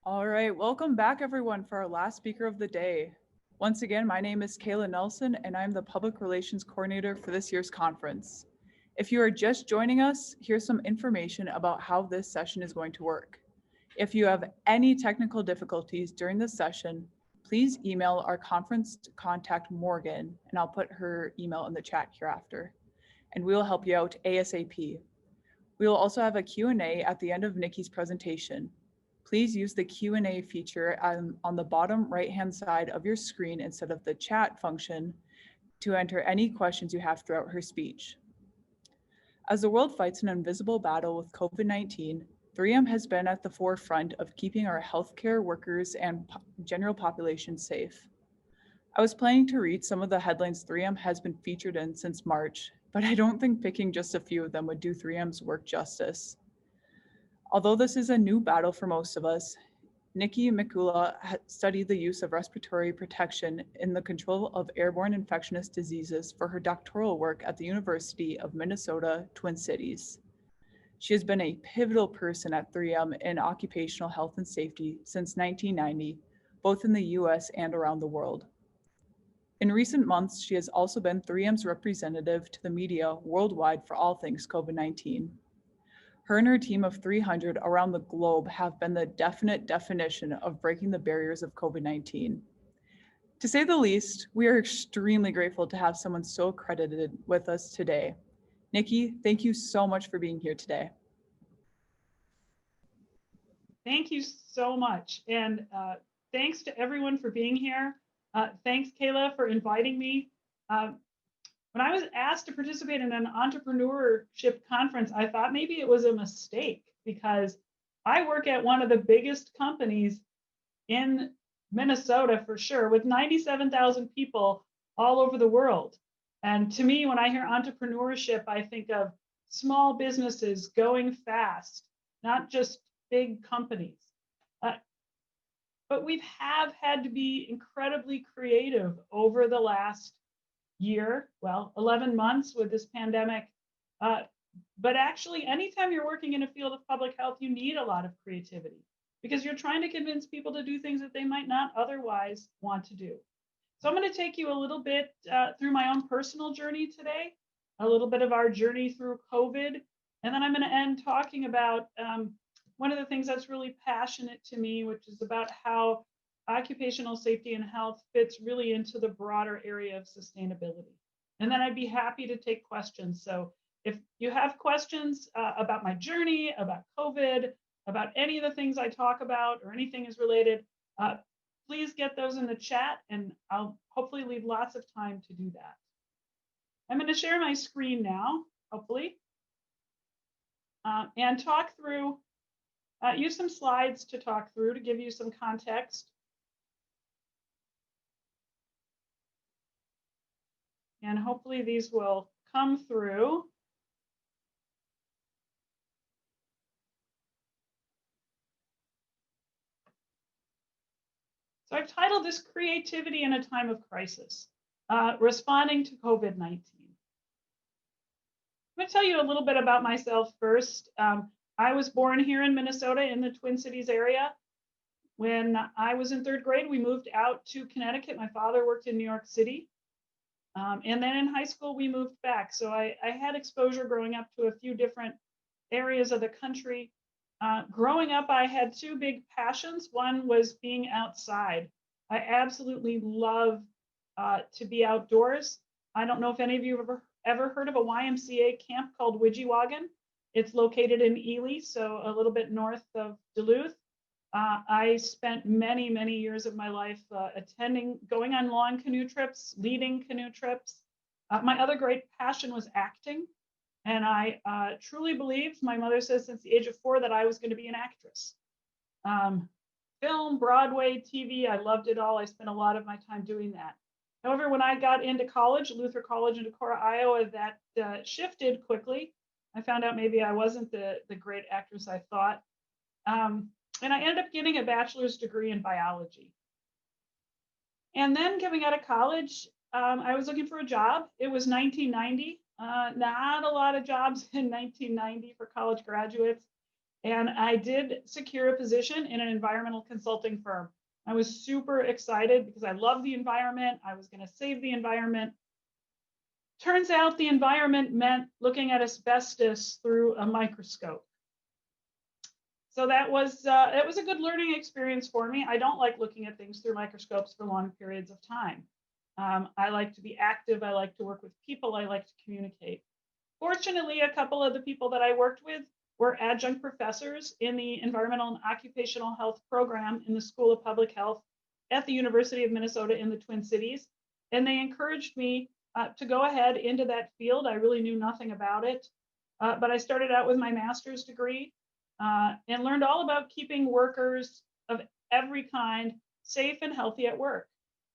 All right, welcome back everyone for our last speaker of the day. Once again, my name is Kayla Nelson and I'm the Public Relations Coordinator for this year's conference. If you are just joining us, here's some information about how this session is going to work. If you have any technical difficulties during this session, please email our conference contact Morgan, and I'll put her email in the chat hereafter, and we will help you out ASAP. We will also have a Q&A at the end of Nikki's presentation. Please use the Q&A feature on the bottom right-hand side of your screen instead of the chat function to enter any questions you have throughout her speech. As the world fights an invisible battle with COVID-19, 3M has been at the forefront of keeping our healthcare workers and general population safe. I was planning to read some of the headlines 3M has been featured in since March, but I don't think picking just a few of them would do 3M's work justice. Although this is a new battle for most of us, Nikki McCullough studied the use of respiratory protection in the control of airborne infectious diseases for her doctoral work at the University of Minnesota, Twin Cities. She has been a pivotal person at 3M in occupational health and safety since 1990, both in the US and around the world. In recent months, she has also been 3M's representative to the media worldwide for all things COVID-19. Her and her team of 300 around the globe have been the definite definition of breaking the barriers of COVID-19. To say the least, we are extremely grateful to have someone so accredited with us today. Nikki, thank you so much for being here today. Thank you so much. And thanks to everyone for being here. Thanks, Kayla, for inviting me. When I was asked to participate in an entrepreneurship conference, I thought maybe it was a mistake because I work at one of the biggest companies in Minnesota for sure, with 97,000 people all over the world. And to me, when I hear entrepreneurship, I think of small businesses going fast, not just big companies. But we have had to be incredibly creative over the last year, well, 11 months with this pandemic. But actually, anytime you're working in a field of public health, you need a lot of creativity because you're trying to convince people to do things that they might not otherwise want to do. So I'm going to take you a little bit through my own personal journey today, a little bit of our journey through COVID, and then I'm going to end talking about one of the things that's really passionate to me, which is about how occupational safety and health fits really into the broader area of sustainability. And then I'd be happy to take questions. So if you have questions about my journey, about COVID, about any of the things I talk about or anything is related, please get those in the chat and I'll hopefully leave lots of time to do that. I'm going to share my screen now, hopefully, and talk through, use some slides to talk through to give you some context. And hopefully these will come through. So I've titled this Creativity in a Time of Crisis, Responding to COVID-19. I'm going to tell you a little bit about myself first. I was born here in Minnesota in the Twin Cities area. When I was in third grade, we moved out to Connecticut. My father worked in New York City. And then in high school, we moved back. So I had exposure growing up to a few different areas of the country. Growing up, I had two big passions. One was being outside. I absolutely love to be outdoors. I don't know if any of you have ever heard of a YMCA camp called Widgiewagon. It's located in Ely, so a little bit north of Duluth. I spent many, many years of my life going on long canoe trips, leading canoe trips. My other great passion was acting. And I truly believed, my mother says since the age of 4, that I was going to be an actress. Film, Broadway, TV, I loved it all. I spent a lot of my time doing that. However, when I got into college, Luther College in Decorah, Iowa, that shifted quickly. I found out maybe I wasn't the great actress I thought. And I ended up getting a bachelor's degree in biology. And then coming out of college, I was looking for a job. It was 1990. Not a lot of jobs in 1990 for college graduates. And I did secure a position in an environmental consulting firm. I was super excited because I love the environment. I was going to save the environment. Turns out the environment meant looking at asbestos through a microscope. So that was it was a good learning experience for me. I don't like looking at things through microscopes for long periods of time. I like to be active. I like to work with people. I like to communicate. Fortunately, a couple of the people that I worked with were adjunct professors in the Environmental and Occupational Health program in the School of Public Health at the University of Minnesota in the Twin Cities. And they encouraged me to go ahead into that field. I really knew nothing about it, but I started out with my master's degree and learned all about keeping workers of every kind safe and healthy at work.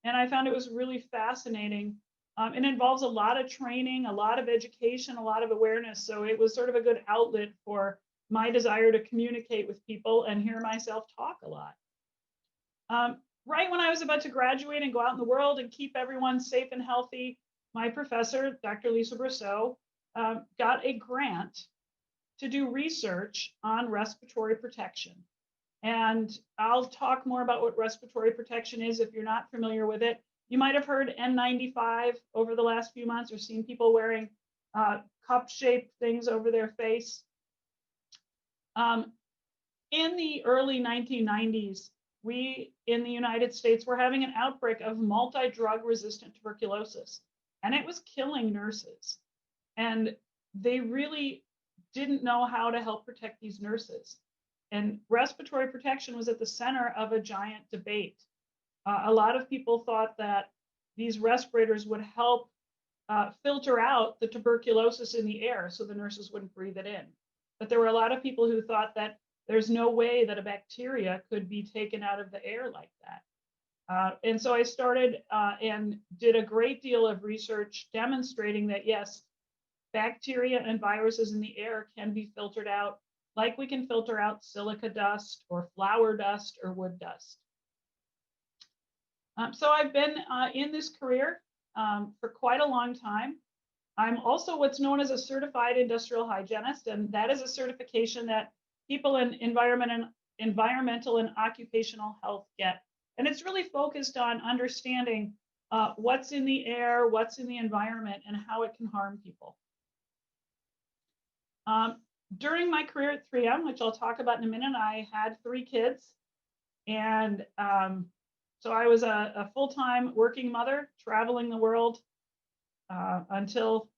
And I found it was really fascinating. It involves a lot of training, a lot of education, a lot of awareness. So it was sort of a good outlet for my desire to communicate with people and hear myself talk a lot. Right when I was about to graduate and go out in the world and keep everyone safe and healthy, my professor, Dr. Lisa Brousseau, got a grant to do research on respiratory protection. And I'll talk more about what respiratory protection is if you're not familiar with it. You might have heard N95 over the last few months or seen people wearing cup-shaped things over their face. In the early 1990s, we in the United States were having an outbreak of multi-drug resistant tuberculosis, and it was killing nurses. And they really didn't know how to help protect these nurses. And respiratory protection was at the center of a giant debate. A lot of people thought that these respirators would help filter out the tuberculosis in the air so the nurses wouldn't breathe it in. But there were a lot of people who thought that there's no way that a bacteria could be taken out of the air like that. And so I started and did a great deal of research demonstrating that, yes, bacteria and viruses in the air can be filtered out like we can filter out silica dust or flour dust or wood dust. So I've been in this career for quite a long time. I'm also what's known as a certified industrial hygienist, and that is a certification that people in environmental and occupational health get. And it's really focused on understanding what's in the air, what's in the environment, and how it can harm people. During my career at 3M, which I'll talk about in a minute, I had 3 kids. And so I was a full-time working mother, traveling the world until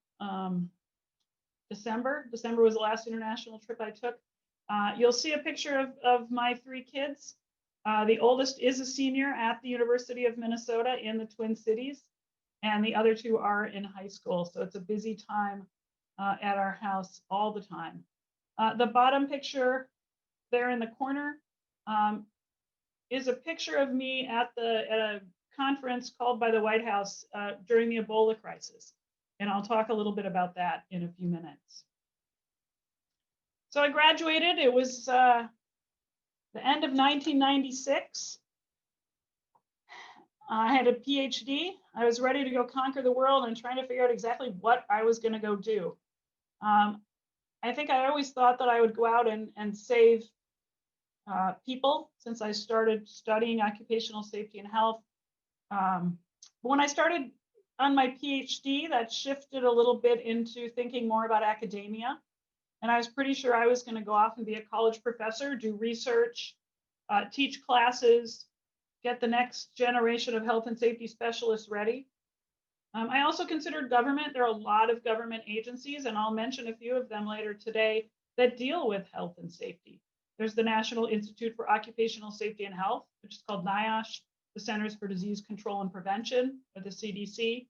December. December was the last international trip I took. You'll see a picture of my 3 kids. The oldest is a senior at the University of Minnesota in the Twin Cities, and the other 2 are in high school. So it's a busy time at our house all the time. The bottom picture there in the corner is a picture of me at a conference called by the White House during the Ebola crisis. And I'll talk a little bit about that in a few minutes. So I graduated, it was the end of 1996. I had a PhD. I was ready to go conquer the world and trying to figure out exactly what I was going to go do. I think I always thought that I would go out and save people since I started studying occupational safety and health. But when I started on my PhD, that shifted a little bit into thinking more about academia. And I was pretty sure I was going to go off and be a college professor, do research, teach classes, get the next generation of health and safety specialists ready. I also considered government. There are a lot of government agencies, and I'll mention a few of them later today, that deal with health and safety. There's the National Institute for Occupational Safety and Health, which is called NIOSH, the Centers for Disease Control and Prevention, or the CDC,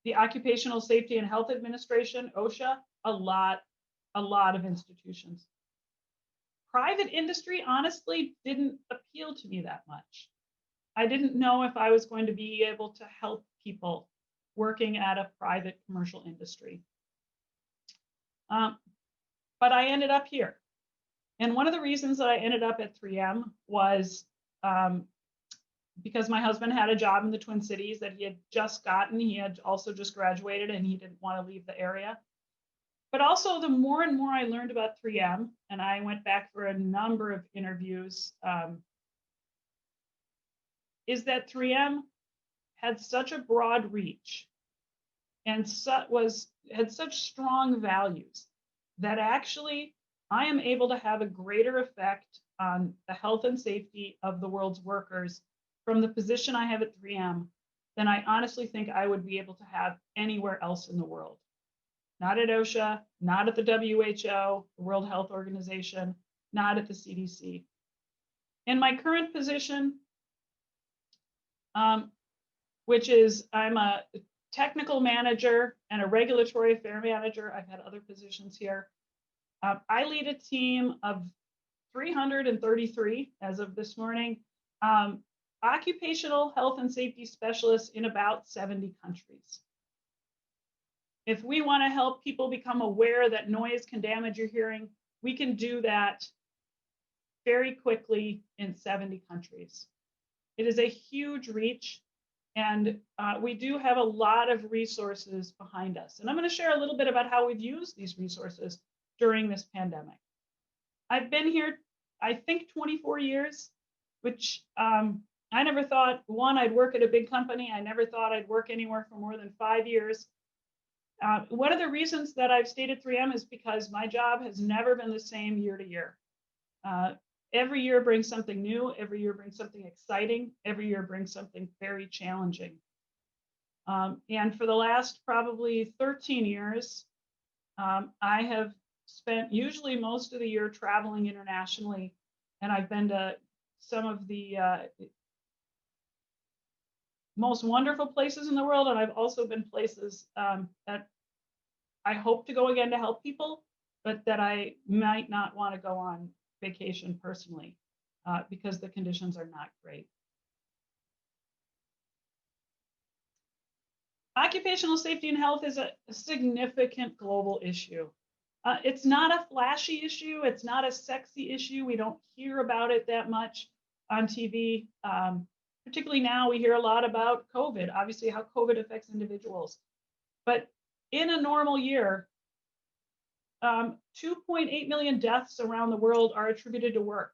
the Occupational Safety and Health Administration, OSHA, a lot of institutions. Private industry honestly didn't appeal to me that much. I didn't know if I was going to be able to help people working at a private commercial industry. But I ended up here. And one of the reasons that I ended up at 3M was because my husband had a job in the Twin Cities that he had just gotten. He had also just graduated and he didn't want to leave the area. But also the more and more I learned about 3M, and I went back for a number of interviews, is that 3M had such a broad reach and had such strong values that actually I am able to have a greater effect on the health and safety of the world's workers from the position I have at 3M than I honestly think I would be able to have anywhere else in the world. Not at OSHA, not at the WHO, the World Health Organization, not at the CDC. In my current position, which is I'm a technical manager and a regulatory affair manager. I've had other positions here. I lead a team of 333 as of this morning, occupational health and safety specialists in about 70 countries. If we want to help people become aware that noise can damage your hearing, we can do that very quickly in 70 countries. It is a huge reach, and we do have a lot of resources behind us. And I'm going to share a little bit about how we've used these resources during this pandemic. I've been here, I think, 24 years, which I never thought, one, I'd work at a big company. I never thought I'd work anywhere for more than 5 years. One of the reasons that I've stayed at 3M is because my job has never been the same year to year. Every year brings something new. Every year brings something exciting. Every year brings something very challenging. And for the last probably 13 years, I have spent usually most of the year traveling internationally. And I've been to some of the most wonderful places in the world. And I've also been places that I hope to go again to help people, but that I might not want to go on vacation personally because the conditions are not great. Occupational safety and health is a significant global issue. It's not a flashy issue. It's not a sexy issue. We don't hear about it that much on TV. Particularly now, we hear a lot about COVID, obviously how COVID affects individuals. But in a normal year, 2.8 million deaths around the world are attributed to work.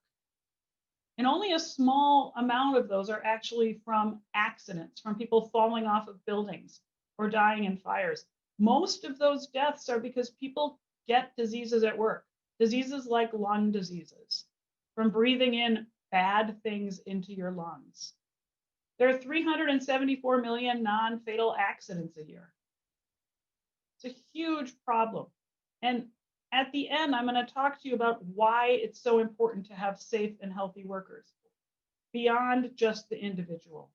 And only a small amount of those are actually from accidents, from people falling off of buildings or dying in fires. Most of those deaths are because people get diseases at work, diseases like lung diseases, from breathing in bad things into your lungs. There are 374 million non-fatal accidents a year. It's a huge problem. And at the end, I'm going to talk to you about why it's so important to have safe and healthy workers beyond just the individual.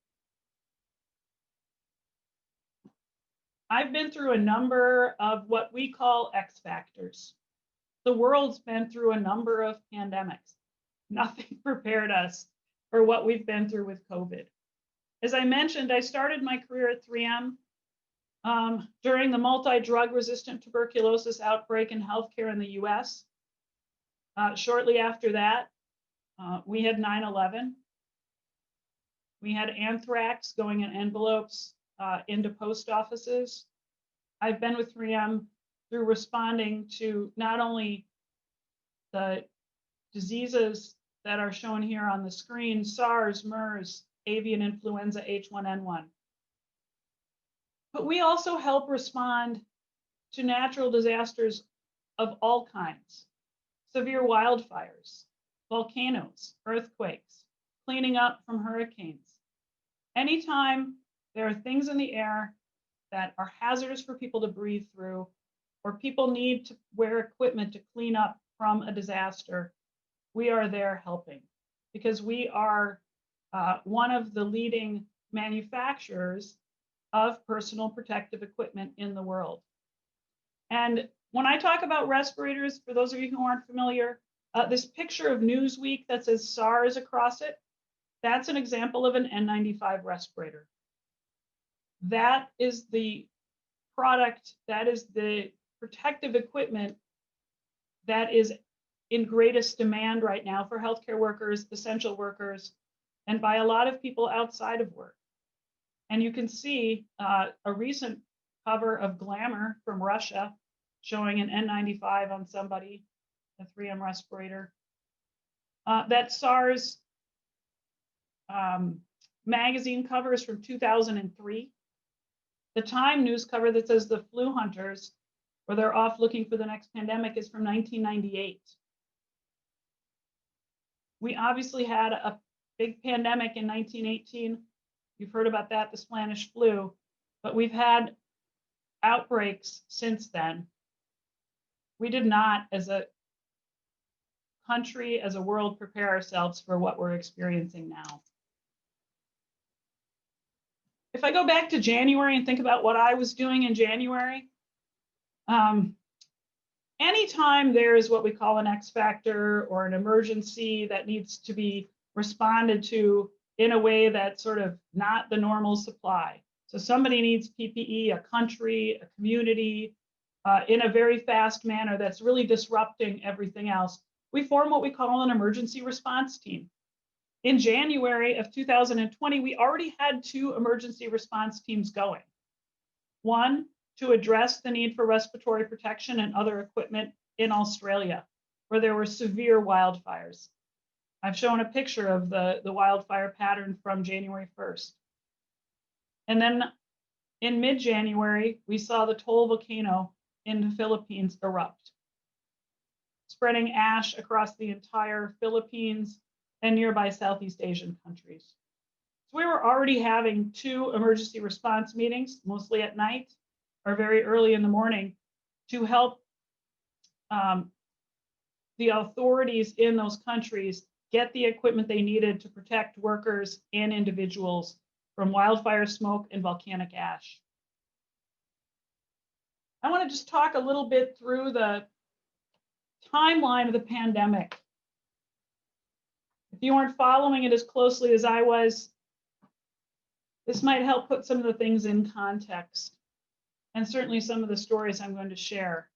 I've been through a number of what we call X factors. The world's been through a number of pandemics. Nothing prepared us for what we've been through with COVID. As I mentioned, I started my career at 3M during the multi-drug resistant tuberculosis outbreak in healthcare in the US. Shortly after that, we had 9/11. We had anthrax going in envelopes into post offices. I've been with 3M through responding to not only the diseases that are shown here on the screen, SARS, MERS, avian influenza, H1N1. But we also help respond to natural disasters of all kinds, severe wildfires, volcanoes, earthquakes, cleaning up from hurricanes. Anytime there are things in the air that are hazardous for people to breathe through, or people need to wear equipment to clean up from a disaster, we are there helping, because we are one of the leading manufacturers of personal protective equipment in the world. And when I talk about respirators, for those of you who aren't familiar, this picture of Newsweek that says SARS across it, that's an example of an N95 respirator. That is the product, that is the protective equipment that is in greatest demand right now for healthcare workers, essential workers, and by a lot of people outside of work. And you can see a recent cover of Glamour from Russia showing an N95 on somebody, a 3M respirator. That SARS magazine cover is from 2003. The Time news cover that says the flu hunters, or they're off looking for the next pandemic, is from 1998. We obviously had a big pandemic in 1918. You've heard about that, the Spanish flu, but we've had outbreaks since then. We did not, as a country, as a world, prepare ourselves for what we're experiencing now. If I go back to January and think about what I was doing in January, anytime there is what we call an X factor or an emergency that needs to be responded to in a way that's sort of not the normal supply. So somebody needs PPE, a country, a community, in a very fast manner that's really disrupting everything else. We form what we call an emergency response team. In January of 2020, we already had 2 emergency response teams going. One, to address the need for respiratory protection and other equipment in Australia, where there were severe wildfires. I've shown a picture of the wildfire pattern from January 1st. And then in mid-January, we saw the Toll volcano in the Philippines erupt, spreading ash across the entire Philippines and nearby Southeast Asian countries. So we were already having 2 emergency response meetings, mostly at night or very early in the morning, to help the authorities in those countries get the equipment they needed to protect workers and individuals from wildfire smoke and volcanic ash. I want to just talk a little bit through the timeline of the pandemic. If you weren't following it as closely as I was, this might help put some of the things in context, and certainly some of the stories I'm going to share.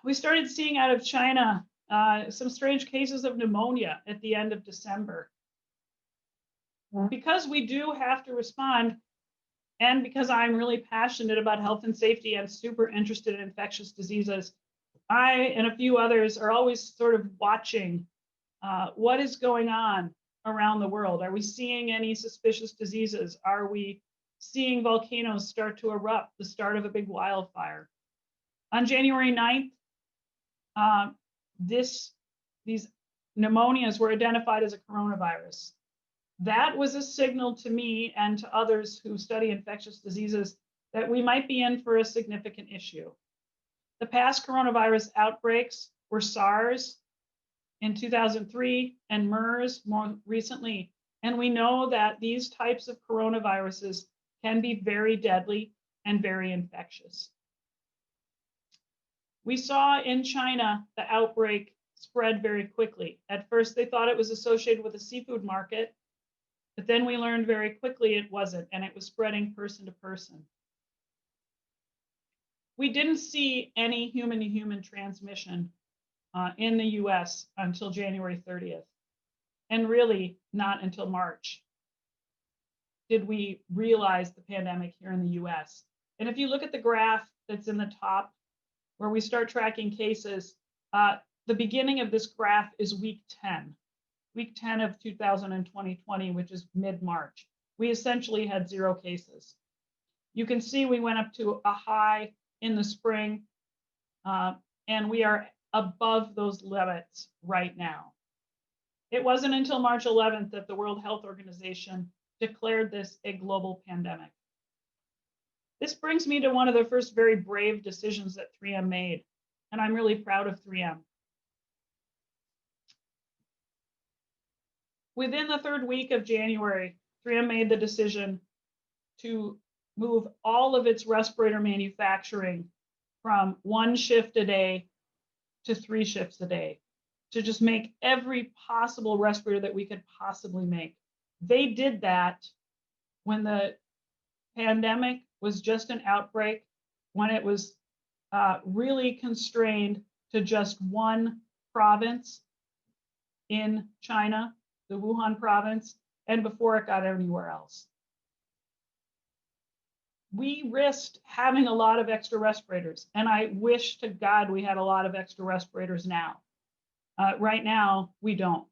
We started seeing out of China some strange cases of pneumonia at the end of December. Because we do have to respond, and because I'm really passionate about health and safety and super interested in infectious diseases, I and a few others are always sort of watching what is going on around the world. Are we seeing any suspicious diseases? Are we seeing volcanoes start to erupt, the start of a big wildfire? On January 9th, these pneumonias were identified as a coronavirus. That was a signal to me and to others who study infectious diseases that we might be in for a significant issue. The past coronavirus outbreaks were SARS in 2003 and MERS more recently. And we know that these types of coronaviruses can be very deadly and very infectious. We saw in China the outbreak spread very quickly. At first, they thought it was associated with the seafood market, but then we learned very quickly it wasn't, and it was spreading person to person. We didn't see any human-to-human transmission in the US until January 30th, and really not until March did we realize the pandemic here in the US. And if you look at the graph that's in the top, where we start tracking cases, the beginning of this graph is week 10 of 2020, which is mid-March. We essentially had 0 cases. You can see we went up to a high in the spring, and we are above those limits right now. It wasn't until March 11th that the World Health Organization declared this a global pandemic. This brings me to one of the first very brave decisions that 3M made, and I'm really proud of 3M. Within the 3rd week of January, 3M made the decision to move all of its respirator manufacturing from 1 shift a day to 3 shifts a day, to just make every possible respirator that we could possibly make. They did that when the pandemic was just an outbreak, when it was really constrained to just 1 province in China, the Wuhan province, and before it got anywhere else. we risked having a lot of extra respirators. And I wish to God we had a lot of extra respirators now. Right now, we don't.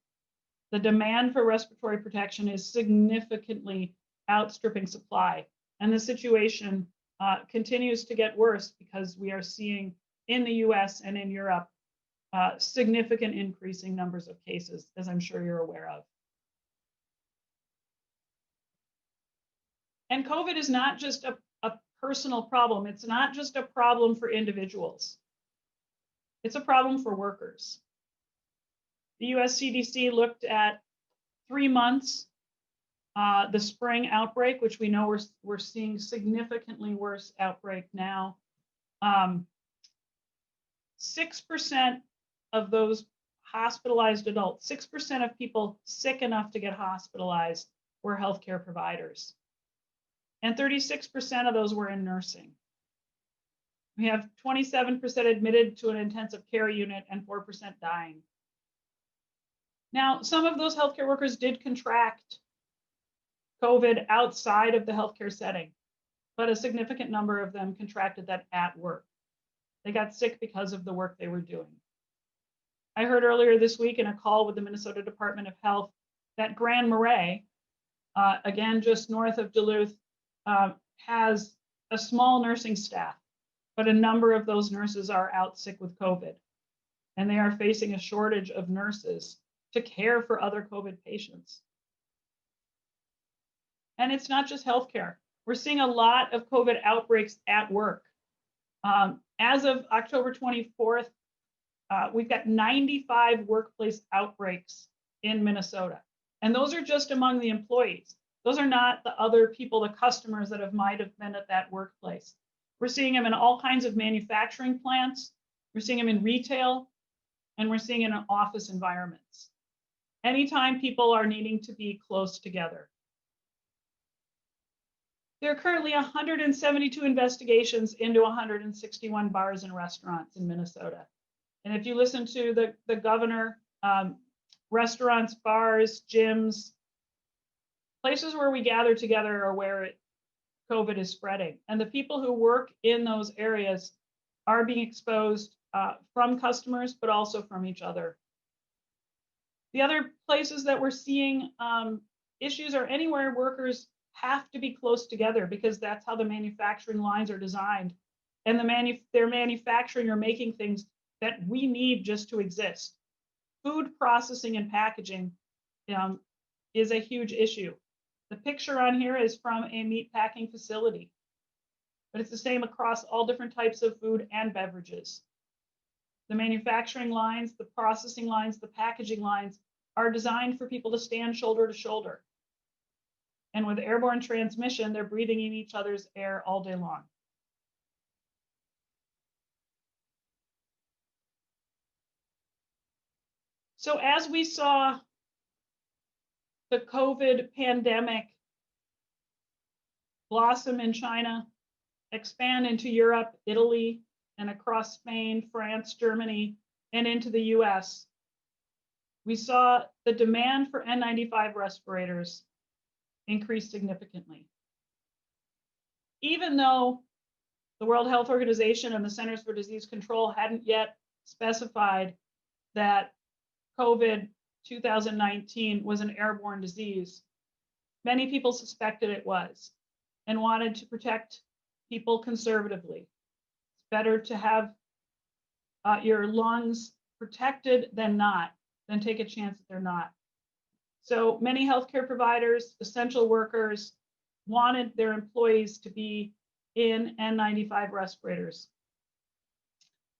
The demand for respiratory protection is significantly outstripping supply. And the situation continues to get worse because we are seeing in the US and in Europe significant increasing numbers of cases, as I'm sure you're aware of. And COVID is not just a personal problem. It's not just a problem for individuals. It's a problem for workers. The US CDC looked at 3 months, the spring outbreak, which we know we're seeing significantly worse outbreak now. 6% of those hospitalized adults, 6% of people sick enough to get hospitalized were healthcare providers. And 36% of those were in nursing. We have 27% admitted to an intensive care unit and 4% dying. Now, some of those healthcare workers did contract COVID outside of the healthcare setting, but a significant number of them contracted that at work. They got sick because of the work they were doing. I heard earlier this week in a call with the Minnesota Department of Health that Grand Marais, again, just north of Duluth, has a small nursing staff, but a number of those nurses are out sick with COVID, and they are facing a shortage of nurses to care for other COVID patients. And it's not just healthcare. We're seeing a lot of COVID outbreaks at work. As of October 24th, we've got 95 workplace outbreaks in Minnesota. And those are just among the employees. Those are not the other people, the customers that might have been at that workplace. We're seeing them in all kinds of manufacturing plants. We're seeing them in retail, and we're seeing it in office environments. Anytime people are needing to be close together. There are currently 172 investigations into 161 bars and restaurants in Minnesota. And if you listen to the governor, restaurants, bars, gyms, places where we gather together are where COVID is spreading. And the people who work in those areas are being exposed from customers, but also from each other. The other places that we're seeing issues are anywhere workers have to be close together because that's how the manufacturing lines are designed. And they're manufacturing or making things that we need just to exist. Food processing and packaging is a huge issue. The picture on here is from a meat packing facility, but it's the same across all different types of food and beverages. The manufacturing lines, the processing lines, the packaging lines are designed for people to stand shoulder to shoulder. And with airborne transmission, they're breathing in each other's air all day long. So as we saw the COVID pandemic blossom in China, expand into Europe, Italy, and across Spain, France, Germany, and into the US, we saw the demand for N95 respirators increase significantly. Even though the World Health Organization and the Centers for Disease Control hadn't yet specified that COVID 2019 was an airborne disease, many people suspected it was and wanted to protect people conservatively. It's better to have your lungs protected than take a chance that they're not. So many healthcare providers, essential workers wanted their employees to be in N95 respirators.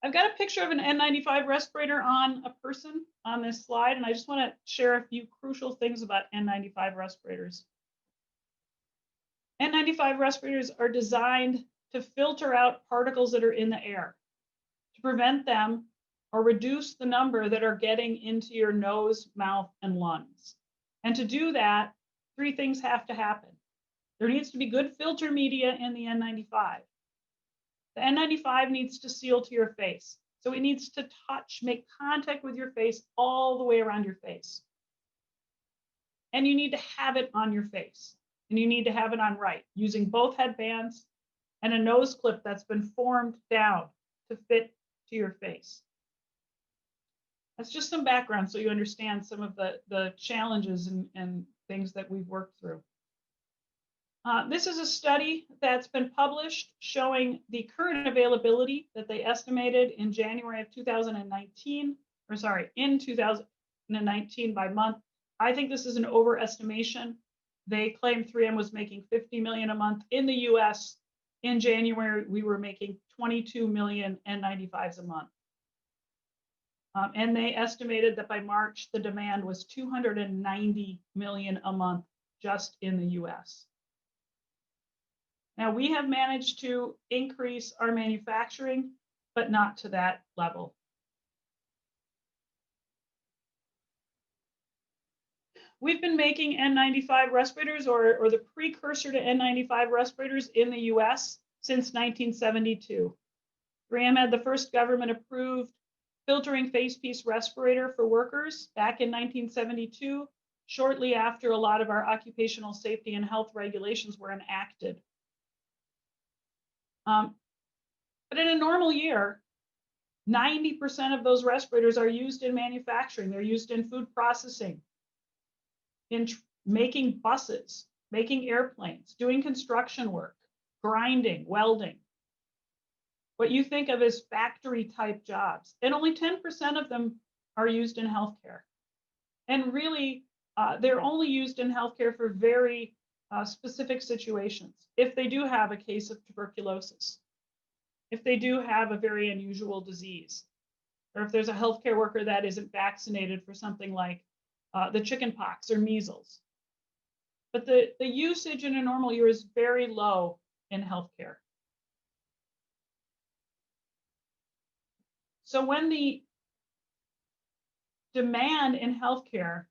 I've got a picture of an N95 respirator on a person on this slide, and I just want to share a few crucial things about N95 respirators. N95 respirators are designed to filter out particles that are in the air, to prevent them or reduce the number that are getting into your nose, mouth, and lungs. And to do that, 3 things have to happen. There needs to be good filter media in the N95. The N95 needs to seal to your face. So it needs to make contact with your face all the way around your face. And you need to have it on your face. And you need to have it on right, using both headbands and a nose clip that's been formed down to fit to your face. That's just some background so you understand some of the challenges and things that we've worked through. This is a study that's been published showing the current availability that they estimated in January of 2019, or sorry, in 2019 by month. I think this is an overestimation. They claim 3M was making 50 million a month. In the US, in January, we were making 22 million N95s a month. And they estimated that by March, the demand was 290 million a month just in the US. Now, we have managed to increase our manufacturing, but not to that level. We've been making N95 respirators or the precursor to N95 respirators in the US since 1972. 3M had the first government-approved filtering facepiece respirator for workers back in 1972, shortly after a lot of our occupational safety and health regulations were enacted. But in a normal year, 90% of those respirators are used in manufacturing. They're used in food processing, in making buses, making airplanes, doing construction work, grinding, welding. What you think of as factory type jobs. And only 10% of them are used in healthcare. And really, they're only used in healthcare for very specific situations. If they do have a case of tuberculosis, if they do have a very unusual disease, or if there's a healthcare worker that isn't vaccinated for something like the chicken pox or measles. But the usage in a normal year is very low in healthcare. So when the demand in healthcare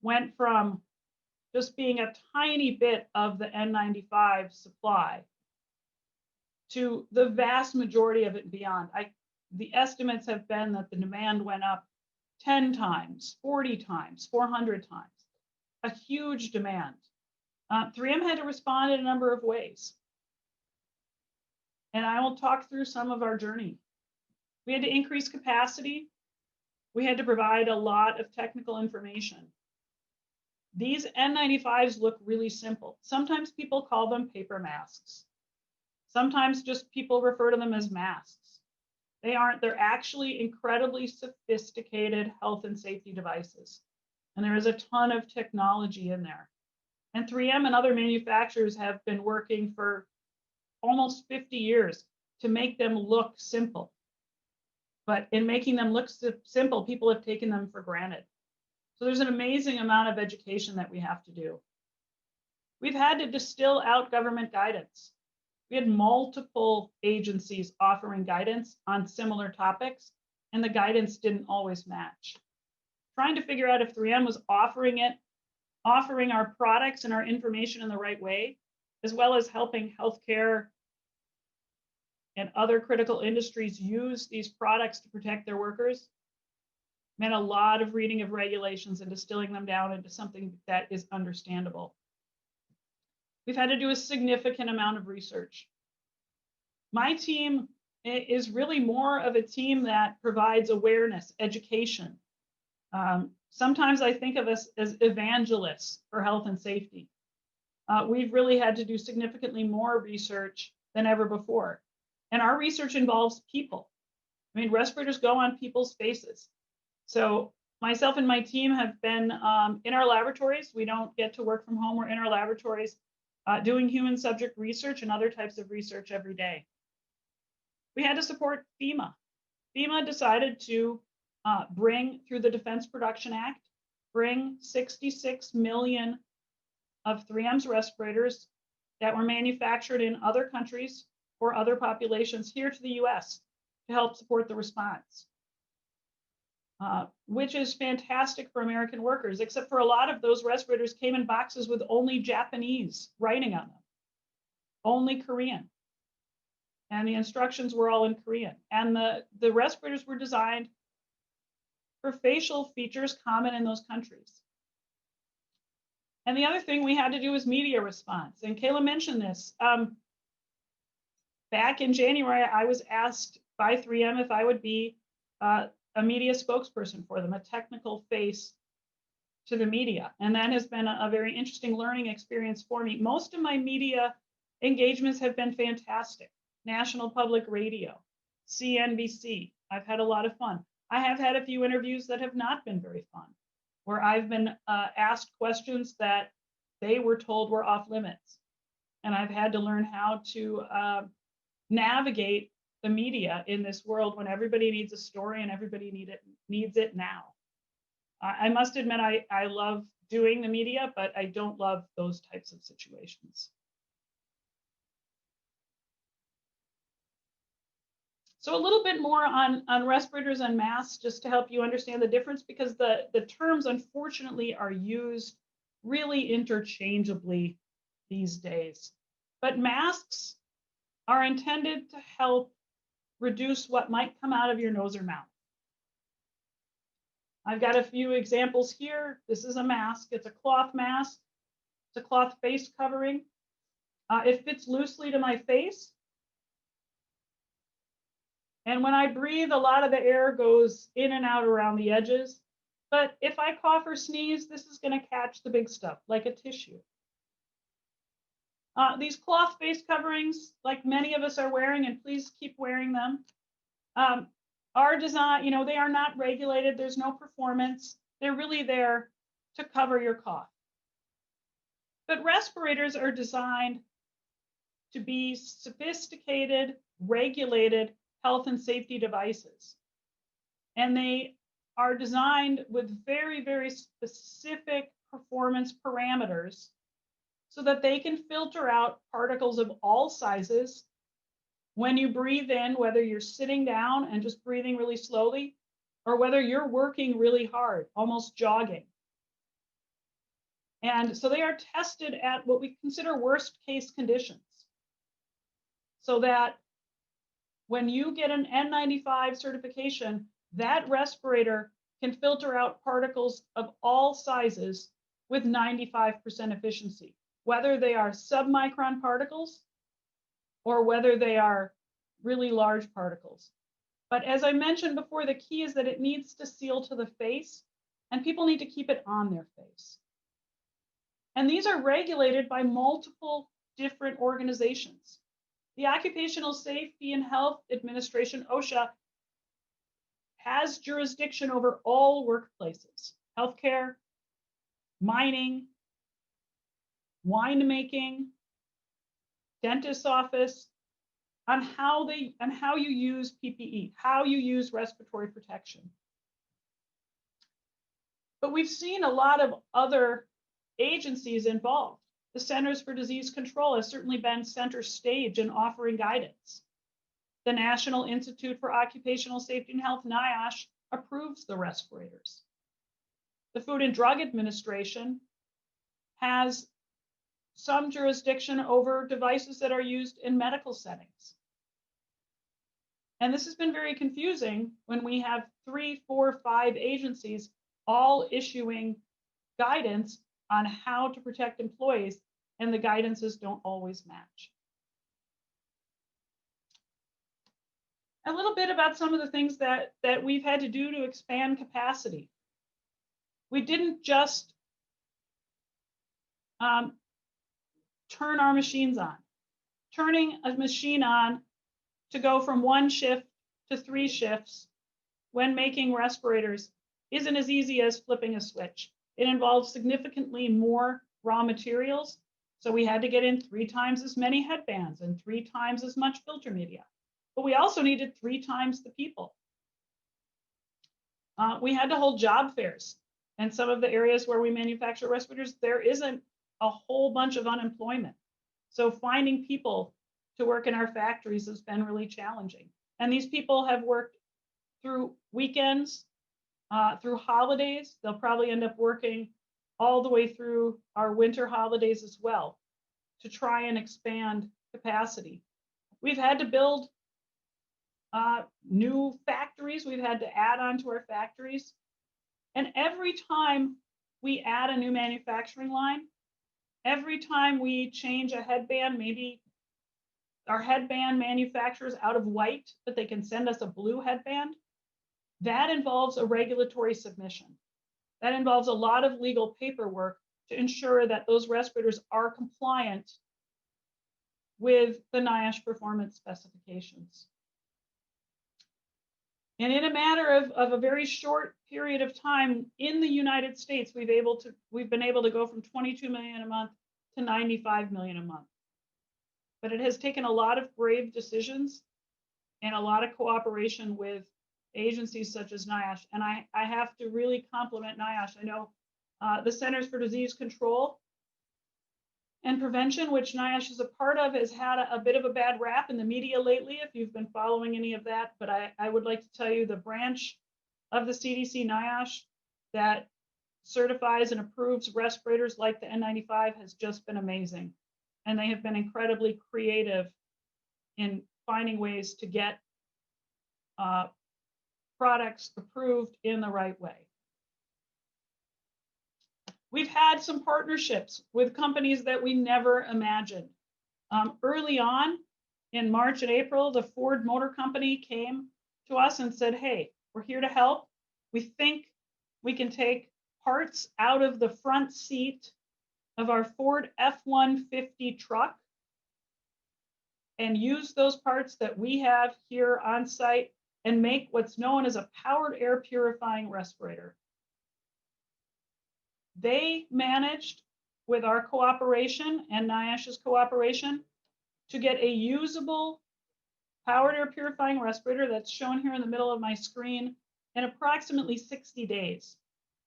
went from just being a tiny bit of the N95 supply to the vast majority of it beyond, the estimates have been that the demand went up 10 times, 40 times, 400 times, a huge demand. 3M had to respond in a number of ways. And I will talk through some of our journey. We had to increase capacity. We had to provide a lot of technical information. These N95s look really simple. Sometimes people call them paper masks. Sometimes just people refer to them as masks. They aren't, they're actually incredibly sophisticated health and safety devices. And there is a ton of technology in there. And 3M and other manufacturers have been working for almost 50 years to make them look simple. But in making them look simple, people have taken them for granted. So there's an amazing amount of education that we have to do. We've had to distill out government guidance. We had multiple agencies offering guidance on similar topics, and the guidance didn't always match. Trying to figure out if 3M was offering our products and our information in the right way, as well as helping healthcare and other critical industries use these products to protect their workers, meant a lot of reading of regulations and distilling them down into something that is understandable. We've had to do a significant amount of research. My team is really more of a team that provides awareness, education. Sometimes I think of us as evangelists for health and safety. We've really had to do significantly more research than ever before. And our research involves people. I mean, respirators go on people's faces. So myself and my team have been in our laboratories. We don't get to work from home. We're in our laboratories doing human subject research and other types of research every day. We had to support FEMA. FEMA decided to bring, through the Defense Production Act, bring 66 million of 3M's respirators that were manufactured in other countries or other populations here to the US to help support the response. Which is fantastic for American workers, except for a lot of those respirators came in boxes with only Japanese writing on them, only Korean. And the instructions were all in Korean. And the respirators were designed for facial features common in those countries. And the other thing we had to do was media response. And Kayla mentioned this. back in January, I was asked by 3M if I would be a media spokesperson for them, a technical face to the media. And that has been a very interesting learning experience for me. Most of my media engagements have been fantastic. National Public Radio, CNBC. I've had a lot of fun. I have had a few interviews that have not been very fun, where I've been asked questions that they were told were off limits. And I've had to learn how to navigate the media in this world when everybody needs a story and everybody needs it now. I must admit, I love doing the media, but I don't love those types of situations. So a little bit more on respirators and masks, just to help you understand the difference, because the terms, unfortunately, are used really interchangeably these days. But masks are intended to help reduce what might come out of your nose or mouth. I've got a few examples here. This is a mask. It's a cloth mask. It's a cloth face covering. It fits loosely to my face. And when I breathe, a lot of the air goes in and out around the edges. But if I cough or sneeze, this is going to catch the big stuff, like a tissue. These cloth face coverings, like many of us are wearing, and please keep wearing them, are designed, they are not regulated. There's no performance. They're really there to cover your cough. But respirators are designed to be sophisticated, regulated health and safety devices. And they are designed with very, very specific performance parameters so that they can filter out particles of all sizes when you breathe in, whether you're sitting down and just breathing really slowly, or whether you're working really hard, almost jogging. And so they are tested at what we consider worst case conditions, so that when you get an N95 certification, that respirator can filter out particles of all sizes with 95% efficiency, whether they are submicron particles or whether they are really large particles. But as I mentioned before, the key is that it needs to seal to the face, and people need to keep it on their face. And these are regulated by multiple different organizations. The Occupational Safety and Health Administration, OSHA, has jurisdiction over all workplaces: healthcare, mining, winemaking, dentist's office, on how you use PPE, how you use respiratory protection. But we've seen a lot of other agencies involved. The Centers for Disease Control has certainly been center stage in offering guidance. The National Institute for Occupational Safety and Health, NIOSH, approves the respirators. The Food and Drug Administration has some jurisdiction over devices that are used in medical settings. And this has been very confusing when we have 3, 4, 5 agencies all issuing guidance on how to protect employees, and the guidances don't always match. A little bit about some of the things that we've had to do to expand capacity. We didn't just turn our machines on. Turning a machine on to go from 1 shift to 3 shifts when making respirators isn't as easy as flipping a switch. It involves significantly more raw materials. So we had to get in 3 times as many headbands and 3 times as much filter media. But we also needed 3 times the people. We had to hold job fairs. And some of the areas where we manufacture respirators, there isn't a whole bunch of unemployment. So finding people to work in our factories has been really challenging. And these people have worked through weekends, through holidays. They'll probably end up working all the way through our winter holidays as well to try and expand capacity. We've had to build new factories. We've had to add on to our factories. And every time we add a new manufacturing line, every time we change a headband, maybe our headband manufacturers out of white, but they can send us a blue headband. That involves a regulatory submission. That involves a lot of legal paperwork to ensure that those respirators are compliant with the NIOSH performance specifications. And in a matter of a very short period of time in the United States, we've been able to go from 22 million a month to 95 million a month. But it has taken a lot of brave decisions and a lot of cooperation with agencies such as NIOSH. And I have to really compliment NIOSH. I know the Centers for Disease Control and Prevention, which NIOSH is a part of, has had a bit of a bad rap in the media lately, if you've been following any of that. But I would like to tell you the branch of the CDC NIOSH that certifies and approves respirators like the N95 has just been amazing. And they have been incredibly creative in finding ways to get products approved in the right way. We've had some partnerships with companies that we never imagined. Early on in March and April, the Ford Motor Company came to us and said, hey, we're here to help. We think we can take parts out of the front seat of our Ford F-150 truck and use those parts that we have here on site and make what's known as a powered air purifying respirator. They managed, with our cooperation and NIOSH's cooperation, to get a usable powered air purifying respirator that's shown here in the middle of my screen in approximately 60 days.